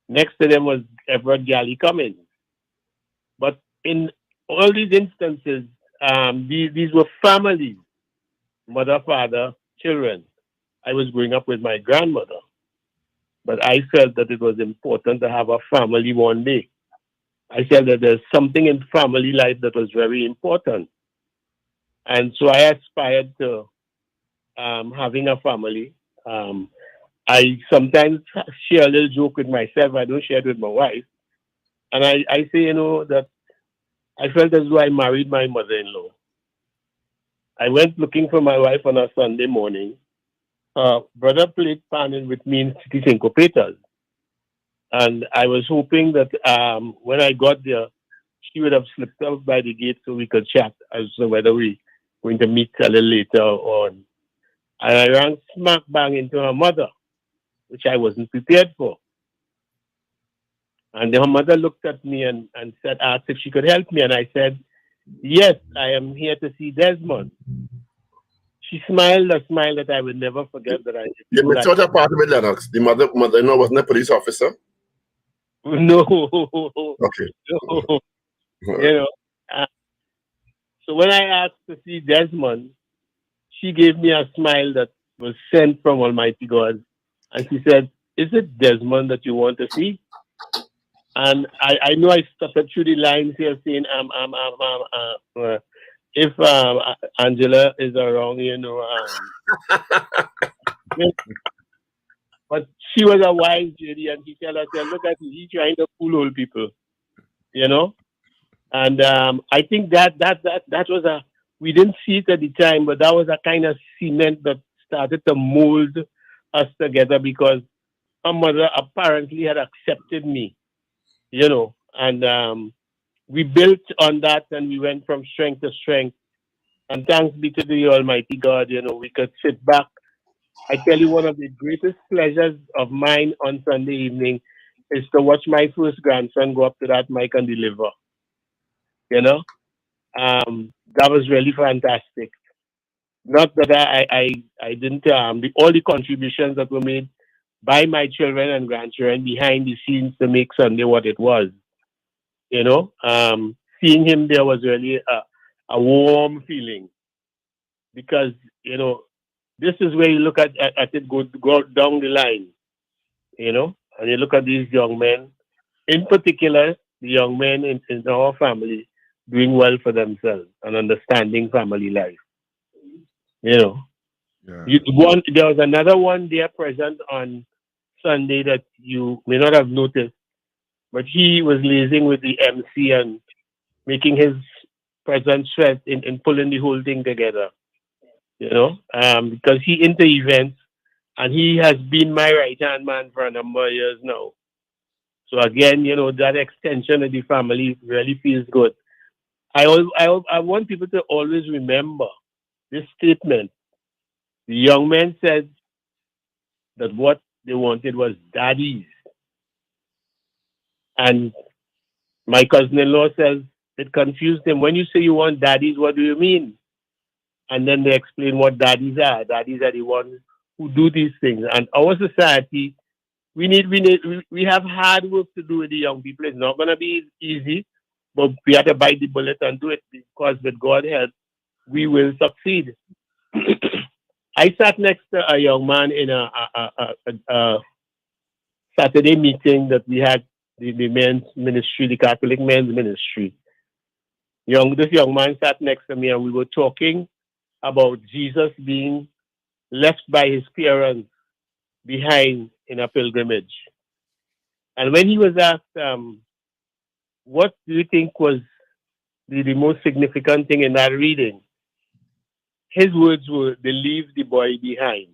Next to them was Everett Galley Cummins. But in all these instances, these were families, mother, father, children. I was growing up with my grandmother. But I felt that it was important to have a family one day. I felt that there's something in family life that was very important. And so I aspired to having a family. I sometimes share a little joke with myself. I don't share it with my wife. And I say, you know, that I felt as though I married my mother-in-law. I went looking for my wife on a Sunday morning. Brother played panning with me in City Syncopators. And I was hoping that when I got there, she would have slipped out by the gate so we could chat as to whether we were going to meet a little later on. And I ran smack bang into her mother, which I wasn't prepared for. And her mother looked at me and asked if she could help me. And I said, yes, I am here to see Desmond. She smiled a smile that I would never forget. That I did. You missed out a part of it, Lennox. The mother-in-law wasn't a police officer? No. Okay. No. You know. So when I asked to see Desmond, she gave me a smile that was sent from Almighty God. And she said, is it Desmond that you want to see? And I know I stuttered through the lines here saying, if Angela is around, you know. But she was a wise lady, and she said, look at him, he's trying to fool old people, you know. And I think that was we didn't see it at the time, but that was a kind of cement that started to mold us together, because her mother apparently had accepted me, you know, and we built on that, and we went from strength to strength. And thanks be to the Almighty God, you know, we could sit back. I tell you, one of the greatest pleasures of mine on Sunday evening is to watch my first grandson go up to that mic and deliver. You know, that was really fantastic. Not that I didn't all the contributions that were made by my children and grandchildren behind the scenes to make Sunday what it was. You know, seeing him there was really a warm feeling, because you know, this is where you look at it go down the line. You know, and you look at these young men, in particular, the young men in our family doing well for themselves and understanding family life. You know, there was another one there present on Sunday that you may not have noticed, but he was liaising with the MC and making his presence felt in pulling the whole thing together. You know, because he into events and he has been my right hand man for a number of years now. So again, you know, that extension of the family really feels good. I want people to always remember this statement. The young men said that what they wanted was daddies. And my cousin-in-law says it confused him. When you say you want daddies, what do you mean? And then they explain what daddies are. Daddies are the ones who do these things. And our society, we have hard work to do with the young people. It's not going to be easy, but we have to bite the bullet and do it, because with God's help, we will succeed. I sat next to a young man in a Saturday meeting that we had, the men's ministry, the Catholic men's ministry. This young man sat next to me and we were talking about Jesus being left by his parents behind in a pilgrimage. And when he was asked, what do you think was the most significant thing in that reading? His words were, they leave the boy behind.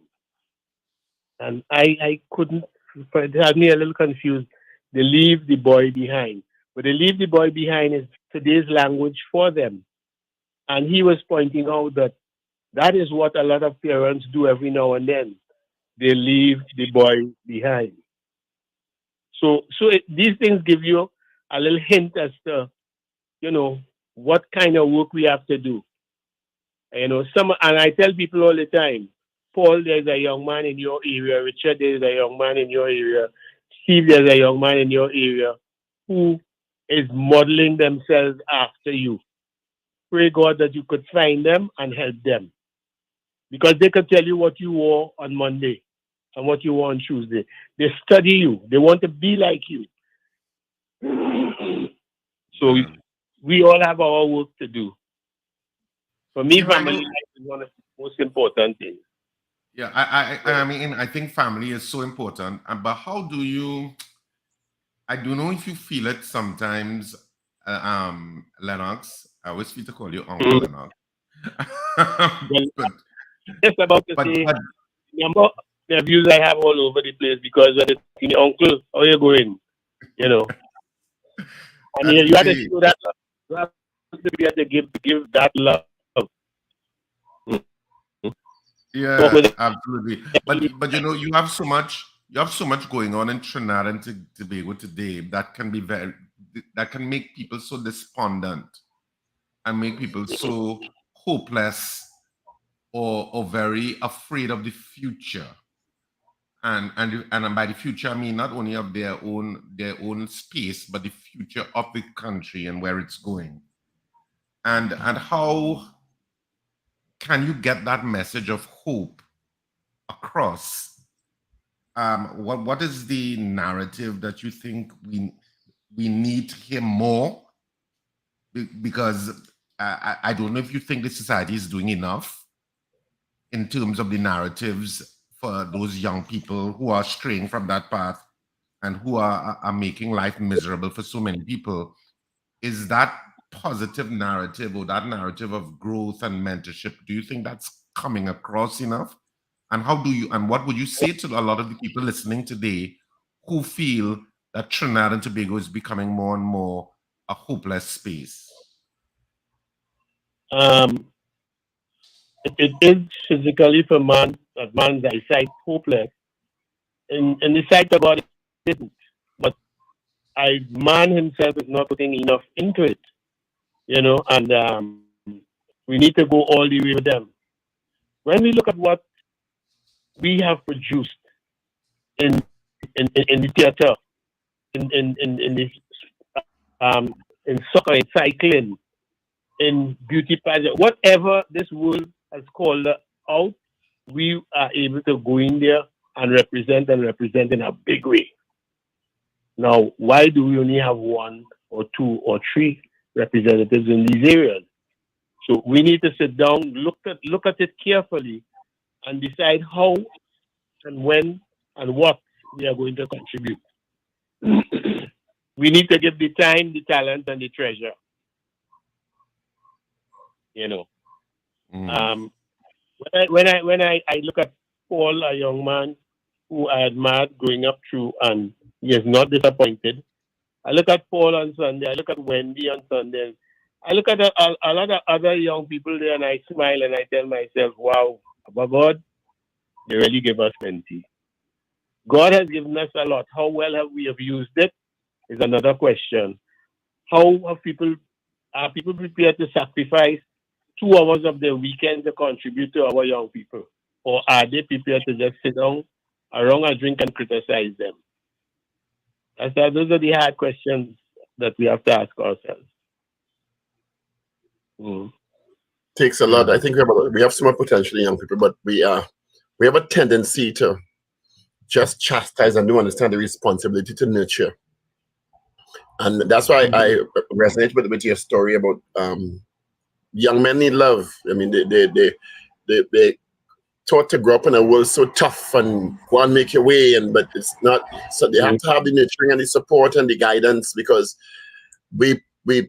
And I couldn't, it had me a little confused. They leave the boy behind. But they leave the boy behind is today's language for them. And he was pointing out that is what a lot of parents do every now and then. They leave the boy behind. So these things give you a little hint as to, you know, what kind of work we have to do. You know, and I tell people all the time, Paul, there's a young man in your area. Richard, there's a young man in your area. Steve, there's a young man in your area who is modeling themselves after you. Pray God that you could find them and help them, because they could tell you what you wore on Monday and what you wore on Tuesday. They study you. They want to be like you. So we all have our work to do. For me, family life is one of the most important things. Yeah, I mean, I think family is so important. But how do you? I don't know if you feel it sometimes, Lennox. I always feel to call you Uncle Lennox. Just about to say, number the views I have all over the place because of the uncle. How you going? You know, and you have to show that love. You have to give that love. Yeah, absolutely. But you know, you have so much going on in Trinidad and Tobago today that can make people so despondent and make people so hopeless or very afraid of the future. And by the future I mean not only of their own space, but the future of the country and where it's going. And how can you get that message of hope across? What is the narrative that you think we need to hear more? Because I don't know if you think the society is doing enough in terms of the narratives for those young people who are straying from that path and who are making life miserable for so many people. Is that positive narrative or that narrative of growth and mentorship, do you think that's coming across enough? And what would you say to a lot of the people listening today who feel that Trinidad and Tobago is becoming more and more a hopeless space? It is physically for man's eyesight hopeless. In the sight of God, it isn't. But man himself is not putting enough into it, and we need to go all the way with them. When we look at what we have produced in the theater, in soccer, in cycling, in beauty pageant, whatever this world has called out, we are able to go in there and represent in a big way. Now, why do we only have 1 or 2 or 3 representatives in these areas? So we need to sit down, look at it carefully, and decide how and when and what we are going to contribute. We need to give the time, the talent, and the treasure. When I look at Paul, a young man who I admired growing up through, and he is not disappointed. I look at Paul on Sunday. I look at Wendy on Sunday. I look at a lot of other young people there, and I smile and I tell myself, wow, above God, they really give us plenty. God has given us a lot. How well have we used it is another question. How have people prepared to sacrifice 2 hours of their weekend to contribute to our young people? Or are they prepared to just sit down around a drink and criticize them? Those are the hard questions that we have to ask ourselves. Takes a lot. I think we have so much potential in young people, but we have a tendency to just chastise and don't understand the responsibility to nurture. And that's why I resonate with your story about young men need love. I mean, they taught to grow up in a world so tough and go and make your way, but it's not. So they have to have the nurturing and the support and the guidance, because we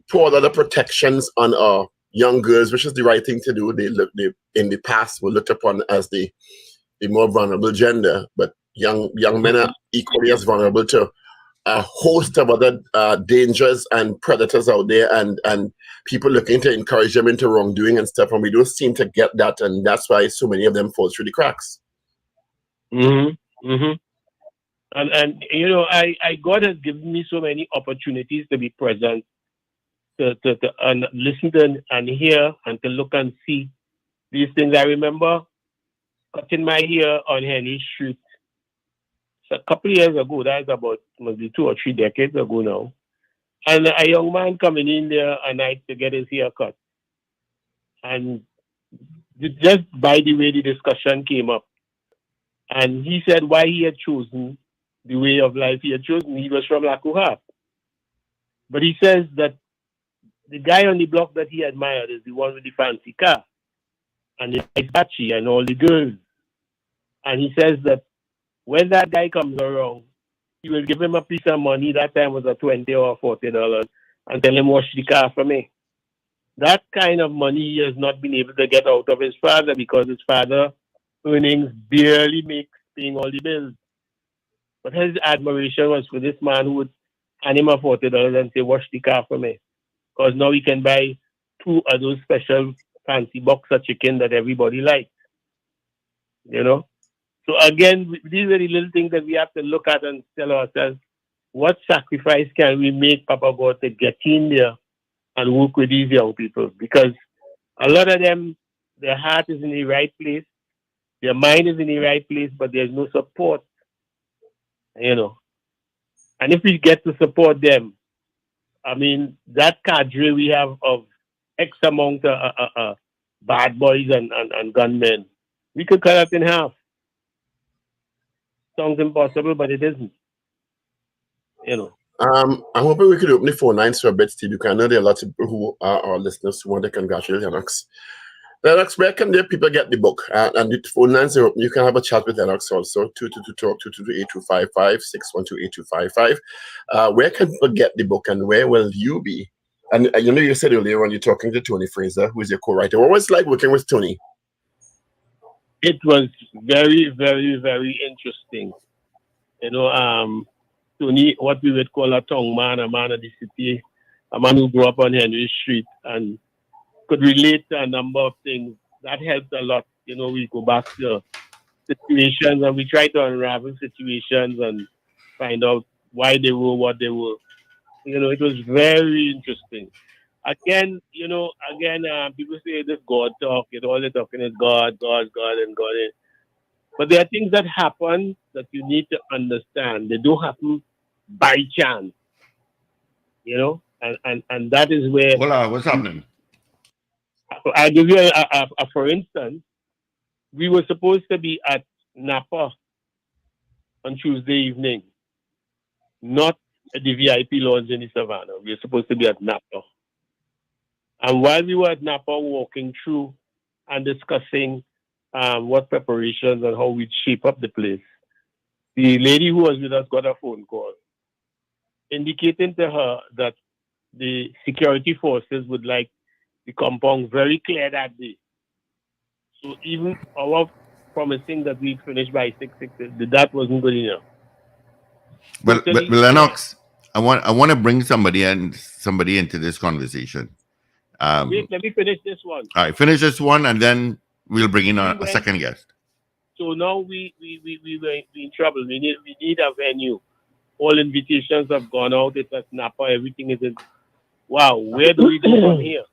pour a lot of protections on our young girls, which is the right thing to do. They in the past were looked upon as the more vulnerable gender, but young men are equally as vulnerable to a host of other dangers and predators out there, and people looking to encourage them into wrongdoing and stuff, and we don't seem to get that, and that's why so many of them fall through the cracks. And God has given me so many opportunities to be present, to and listen to and hear, and to look and see these things. I remember cutting my hair on Henry Street a couple of years ago. That's about maybe 2 or 3 decades ago now. And a young man coming in there a night to get his hair cut. And just by the way the discussion came up, and he said why he had chosen the way of life he had chosen. He was from Lac-Quahog. But he says that the guy on the block that he admired is the one with the fancy car and the nice batchy and all the girls. And he says that when that guy comes around, he will give him a piece of money. That time was a $20 or $40, and tell him wash the car for me. That kind of money he has not been able to get out of his father, because his father earnings barely makes paying all the bills. But his admiration was for this man who would hand him a $40 and say, wash the car for me. Because now he can buy 2 of those special fancy box of chicken that everybody likes. So again, these are the little things that we have to look at and tell ourselves, what sacrifice can we make, Papa God, to get in there and work with these young people? Because a lot of them, their heart is in the right place, their mind is in the right place, but there's no support, And if we get to support them, I mean, that cadre we have of X amount of bad boys and gunmen, we could cut it in half. Sounds impossible, but it isn't. I'm hoping we could open the phone lines for a bit, Steve, because I know there are lots of people who are our listeners who want to congratulate Lennox. Lennox, where can the people get the book? And the phone lines are open. You can have a chat with Lennox also, 222-TALK, 222-8255, 612-8255. Where can people get the book, and where will you be? And you said earlier when you're talking to Tony Fraser, who is your co-writer. What was it like working with Tony? It was very, very, very interesting. Tony, what we would call a tongue man, a man of the city, a man who grew up on Henry Street and could relate to a number of things. That helped a lot. We go back to situations and we try to unravel situations and find out why they were what they were. It was very interesting. Again, people say this God talk, all they're talking is God, God, God, and God. But there are things that happen that you need to understand. They don't happen by chance, and that is where. Hola, what's happening? I'll give you a for instance. We were supposed to be at Napa on Tuesday evening, not at the VIP lounge in the Savannah. We were supposed to be at Napa. And while we were at Napa walking through and discussing what preparations and how we'd shape up the place, the lady who was with us got a phone call indicating to her that the security forces would like the compound very clear that day. So even our promising that we'd finish by 6, that wasn't good enough. But Lennox, I want to bring somebody into this conversation. Wait, let me finish this one. All right, finish this one, and then we'll bring in a second guest. So now we were in trouble. We need a venue. All invitations have gone out. It's at Napa. Everything is in. Wow, where do we go from here?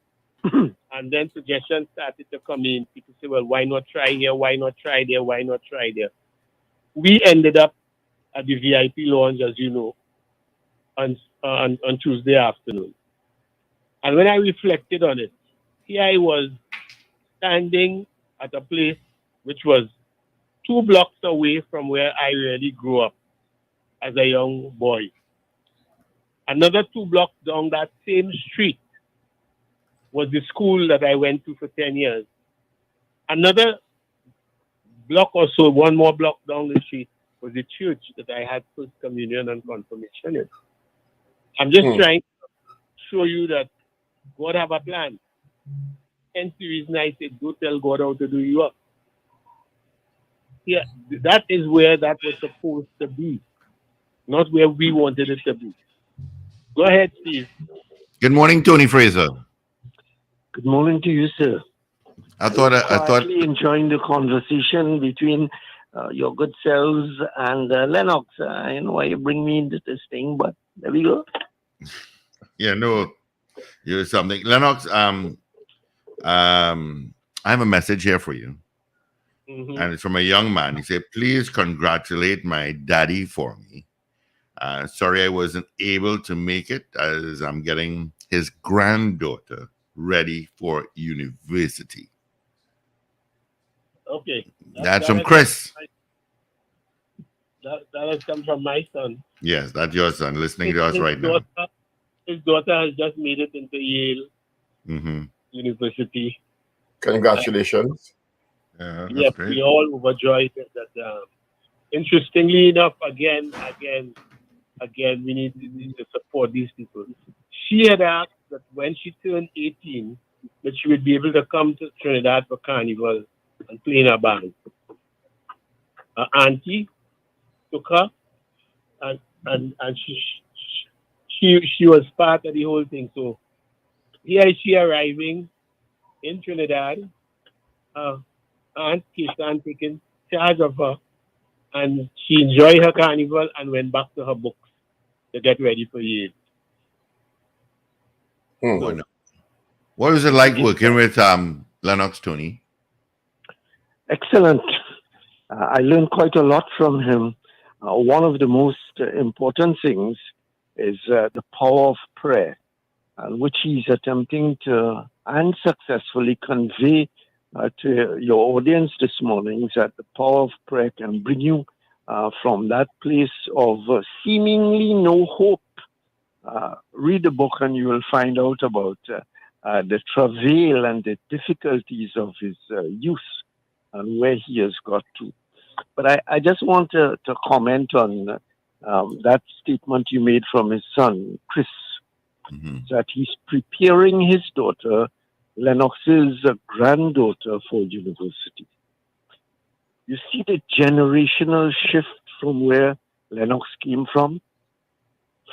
And then suggestions started to come in. People say, well, why not try here? Why not try there? Why not try there? We ended up at the VIP lounge, as you know, on Tuesday afternoon. And when I reflected on it, here I was standing at a place which was 2 blocks away from where I really grew up as a young boy. Another 2 blocks down that same street was the school that I went to for 10 years. Another block or so, 1 more block down the street, was the church that I had First Communion and Confirmation in. I'm just trying to show you that God have a plan. Hence the reason I said, go tell God how to do your work. Yeah, that is where that was supposed to be, not where we wanted it to be. Go ahead, Steve. Good morning, Tony Fraser. Good morning to you, sir. I thought enjoying the conversation between your good selves and Lennox. I know why you bring me into this thing, but there we go. Yeah, no, you're something. Lennox, I have a message here for you. Mm-hmm. And it's from a young man. He said, please congratulate my daddy for me. Sorry I wasn't able to make it, as I'm getting his granddaughter ready for university. Okay. That's from Chris. That has come from my son. Yes, that's your son listening to us right now. His daughter has just made it into Yale University. Congratulations. Yes, we all overjoyed that. Interestingly enough, again, we need to support these people. She had asked that when she turned 18, that she would be able to come to Trinidad for Carnival and play in a band. Her auntie took her, and she was part of the whole thing. So here is she arriving in Trinidad. Aunt Keishan taking charge of her, and she enjoyed her carnival and went back to her books to get ready for Yale. What was it like working with Lennox, Tony? Excellent. I learned quite a lot from him. One of the most important things is the power of prayer, which he's attempting to and successfully convey to your audience this morning, is that the power of prayer can bring you from that place of seemingly no hope. Read the book and you will find out about the travail and the difficulties of his youth and where he has got to. But I just want to comment on that statement you made from his son, Chris, that he's preparing his daughter, Lennox's granddaughter, for university. You see the generational shift from where Lennox came from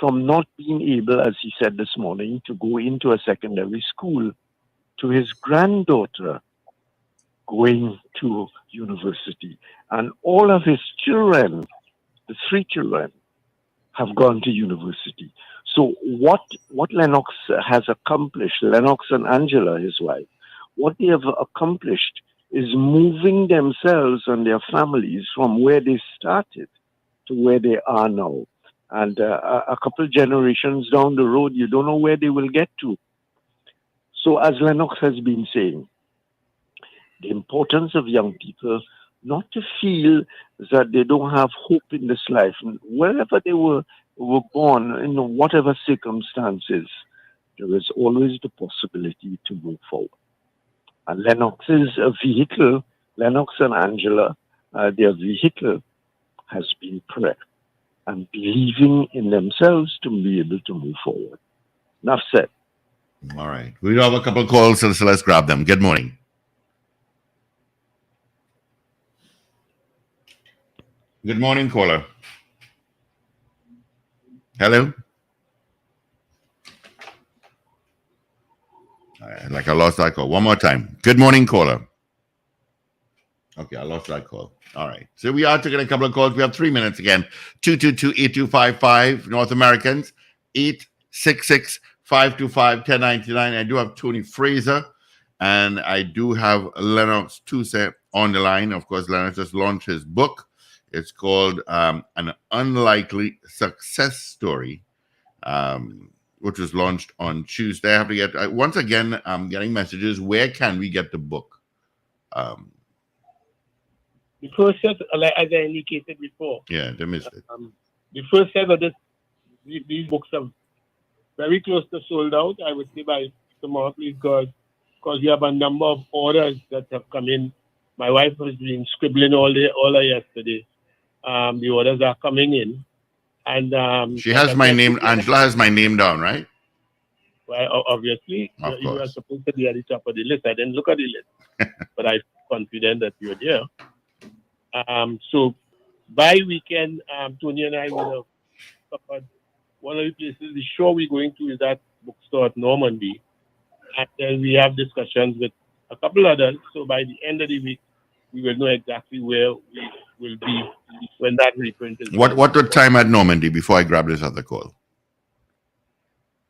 not being able, as he said this morning, to go into a secondary school, to his granddaughter going to university. And all of his children, the 3 children, have gone to university. So what Lennox has accomplished, Lennox and Angela, his wife, what they have accomplished is moving themselves and their families from where they started to where they are now. And a couple generations down the road, you don't know where they will get to. So as Lennox has been saying, the importance of young people not to feel that they don't have hope in this life. Wherever they were born, in whatever circumstances, there is always the possibility to move forward. And Lennox's vehicle, Lennox and Angela, their vehicle has been prayer and believing in themselves to be able to move forward. Enough said. All right. We have a couple of calls, so let's grab them. Good morning. Good morning, caller. Hello? Like I lost that call. One more time. Good morning, caller. Okay, I lost that call. All right. So we are taking a couple of calls. We have 3 minutes again. 222-8255, North Americans. 866-525-1099. I do have Tony Fraser, and I do have Lennox Touset on the line. Of course, Lennox just launched his book. It's called An Unlikely Success Story, which was launched on Tuesday. I have to get, once again, I'm getting messages. Where can we get the book? The first set, like as I indicated before. Yeah, they missed it. The first set of these books are very close to sold out, I would say, by tomorrow, please God, because we have a number of orders that have come in. My wife has been scribbling all day yesterday. The orders are coming in. And she has my name, Angela has my name down, right? Well, obviously, you are supposed to be at the top of the list. I didn't look at the list, but I'm confident that you're there. So by weekend, Tony and I will have covered one of the places. The show we're going to is that bookstore at Normandy. And then we have discussions with a couple others. So by the end of the week, we will know exactly where we will be when that reprint is. What time at Normandy before I grab this other call?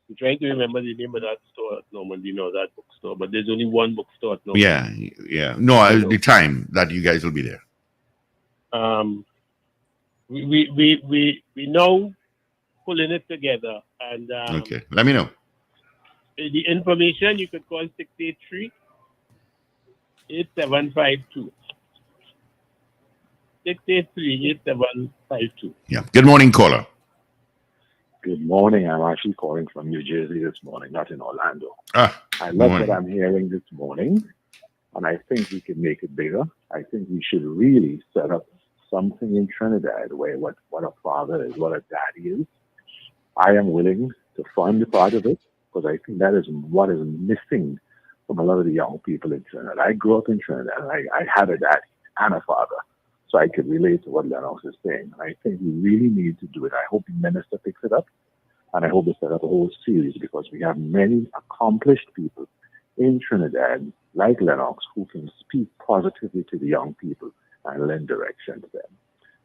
I'm trying to remember the name of that store at Normandy, that bookstore, but there's only one bookstore at Normandy. Yeah. No, the time that you guys will be there. We now pulling it together, and okay, let me know. The information you could call 683-8752. 683-8752. Yeah. Good morning, caller. Good morning. I'm actually calling from New Jersey this morning, not in Orlando. I love what I'm hearing this morning, and I think we can make it bigger. I think we should really set up something in Trinidad where what a father is, what a daddy is. I am willing to fund part of it because I think that is what is missing from a lot of the young people in Trinidad. I grew up in Trinidad, and I had a daddy and a father, so I could relate to what Lennox is saying. And I think we really need to do it. I hope the minister picks it up, and I hope they set up a whole series because we have many accomplished people in Trinidad, like Lennox, who can speak positively to the young people and lend direction to them.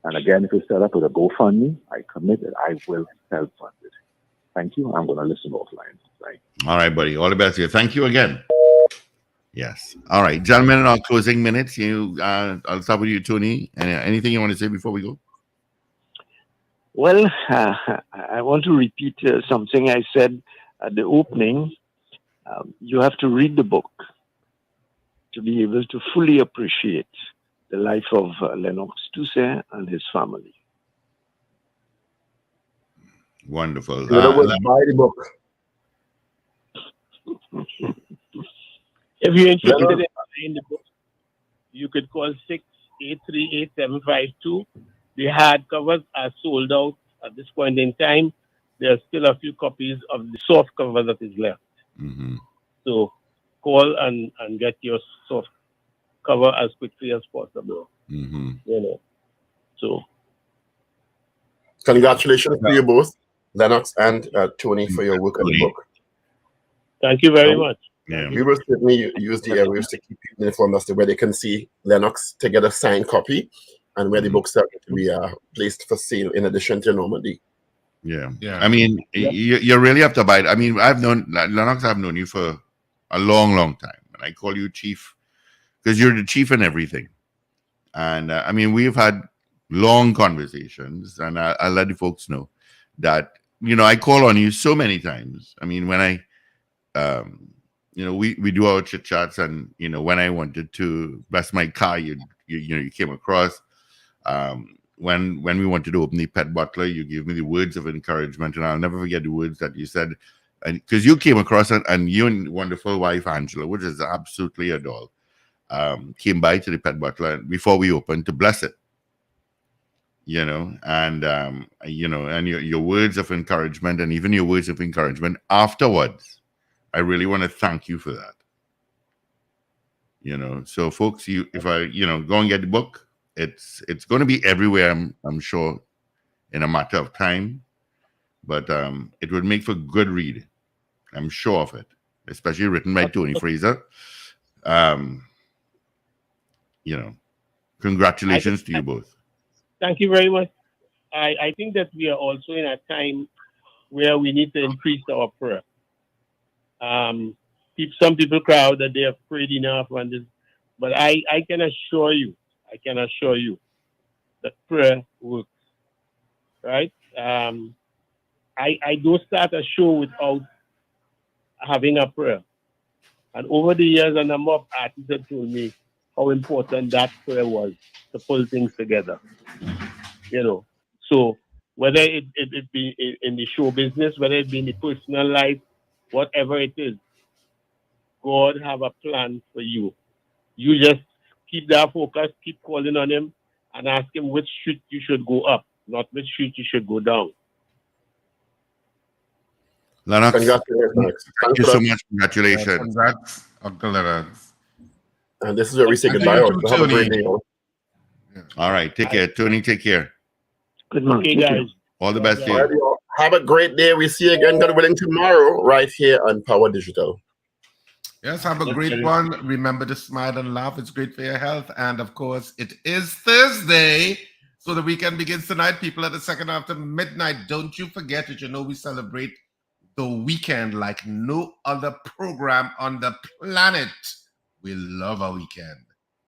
And again, if it's set up with a GoFundMe, I commit that I will self-fund it. Thank you. I'm going to listen offline. Right. All right, buddy. All the best here. Thank you again. Yes. All right, gentlemen, in our closing minutes, I'll start with you, Tony. Anything you want to say before we go? Well, I want to repeat something I said at the opening. You have to read the book to be able to fully appreciate the life of Lennox Touset and his family. Wonderful. Buy the book. If you're interested in the book, you could call 683-8752. The hardcovers are sold out at this point in time. There are still a few copies of the soft cover that is left. Mm-hmm. So call and get your soft cover as quickly as possible. Mm-hmm. So congratulations to you both, Lennox and Tony, for your work on the book. Thank you very much. Yeah. We will certainly use the areas to keep people informed as to where they can see Lennox to get a signed copy and where the books are to be placed for sale in addition to Normandy. Yeah. Yeah. I mean, you really have to abide. I mean, Lennox, I've known you for a long, long time. And I call you chief because you're the chief in everything. And I mean, we've had long conversations, and I'll let the folks know that, I call on you so many times. I mean, when we do our chit chats, and, when I wanted to bless my car, you came across. When we wanted to open the Pet Butler, you gave me the words of encouragement, and I'll never forget the words that you said. And because you came across it, and you and wonderful wife Angela, which is absolutely adorable, came by to the Pet Butler before we opened to bless it. And your words of encouragement, and even your words of encouragement afterwards, I really want to thank you for that. So folks, if I go and get the book, it's going to be everywhere, I'm sure, in a matter of time, but it would make for good read. I'm sure of it, especially written by Tony Fraser. Congratulations to you both. Thank you very much. I think that we are also in a time where we need to increase our prayer. Some people cry out that they have prayed enough, but I can assure you that prayer works. Right? I don't start a show without having a prayer. And over the years, a number of artists have told me how important that prayer was to pull things together. So whether it be in the show business, whether it be in the personal life, whatever it is, God have a plan for you. You just keep that focus, keep calling on him, and ask him which street you should go up, not which street you should go down. Lennox, Congratulations. thank you so much. Congratulations. Congrats, Uncle Lennox. And this is where we say goodbye. Have a great day. All right. Take care. Tony, take care. Good morning. Okay, guys. All the best to you. All right, y'all. Have a great day. We see you again, God willing, tomorrow, right here on Power Digital. Yes, have a great one. Remember to smile and laugh. It's great for your health. And of course, it is Thursday. So the weekend begins tonight. People at the second after midnight. Don't you forget it. We celebrate the weekend like no other program on the planet. We love our weekend.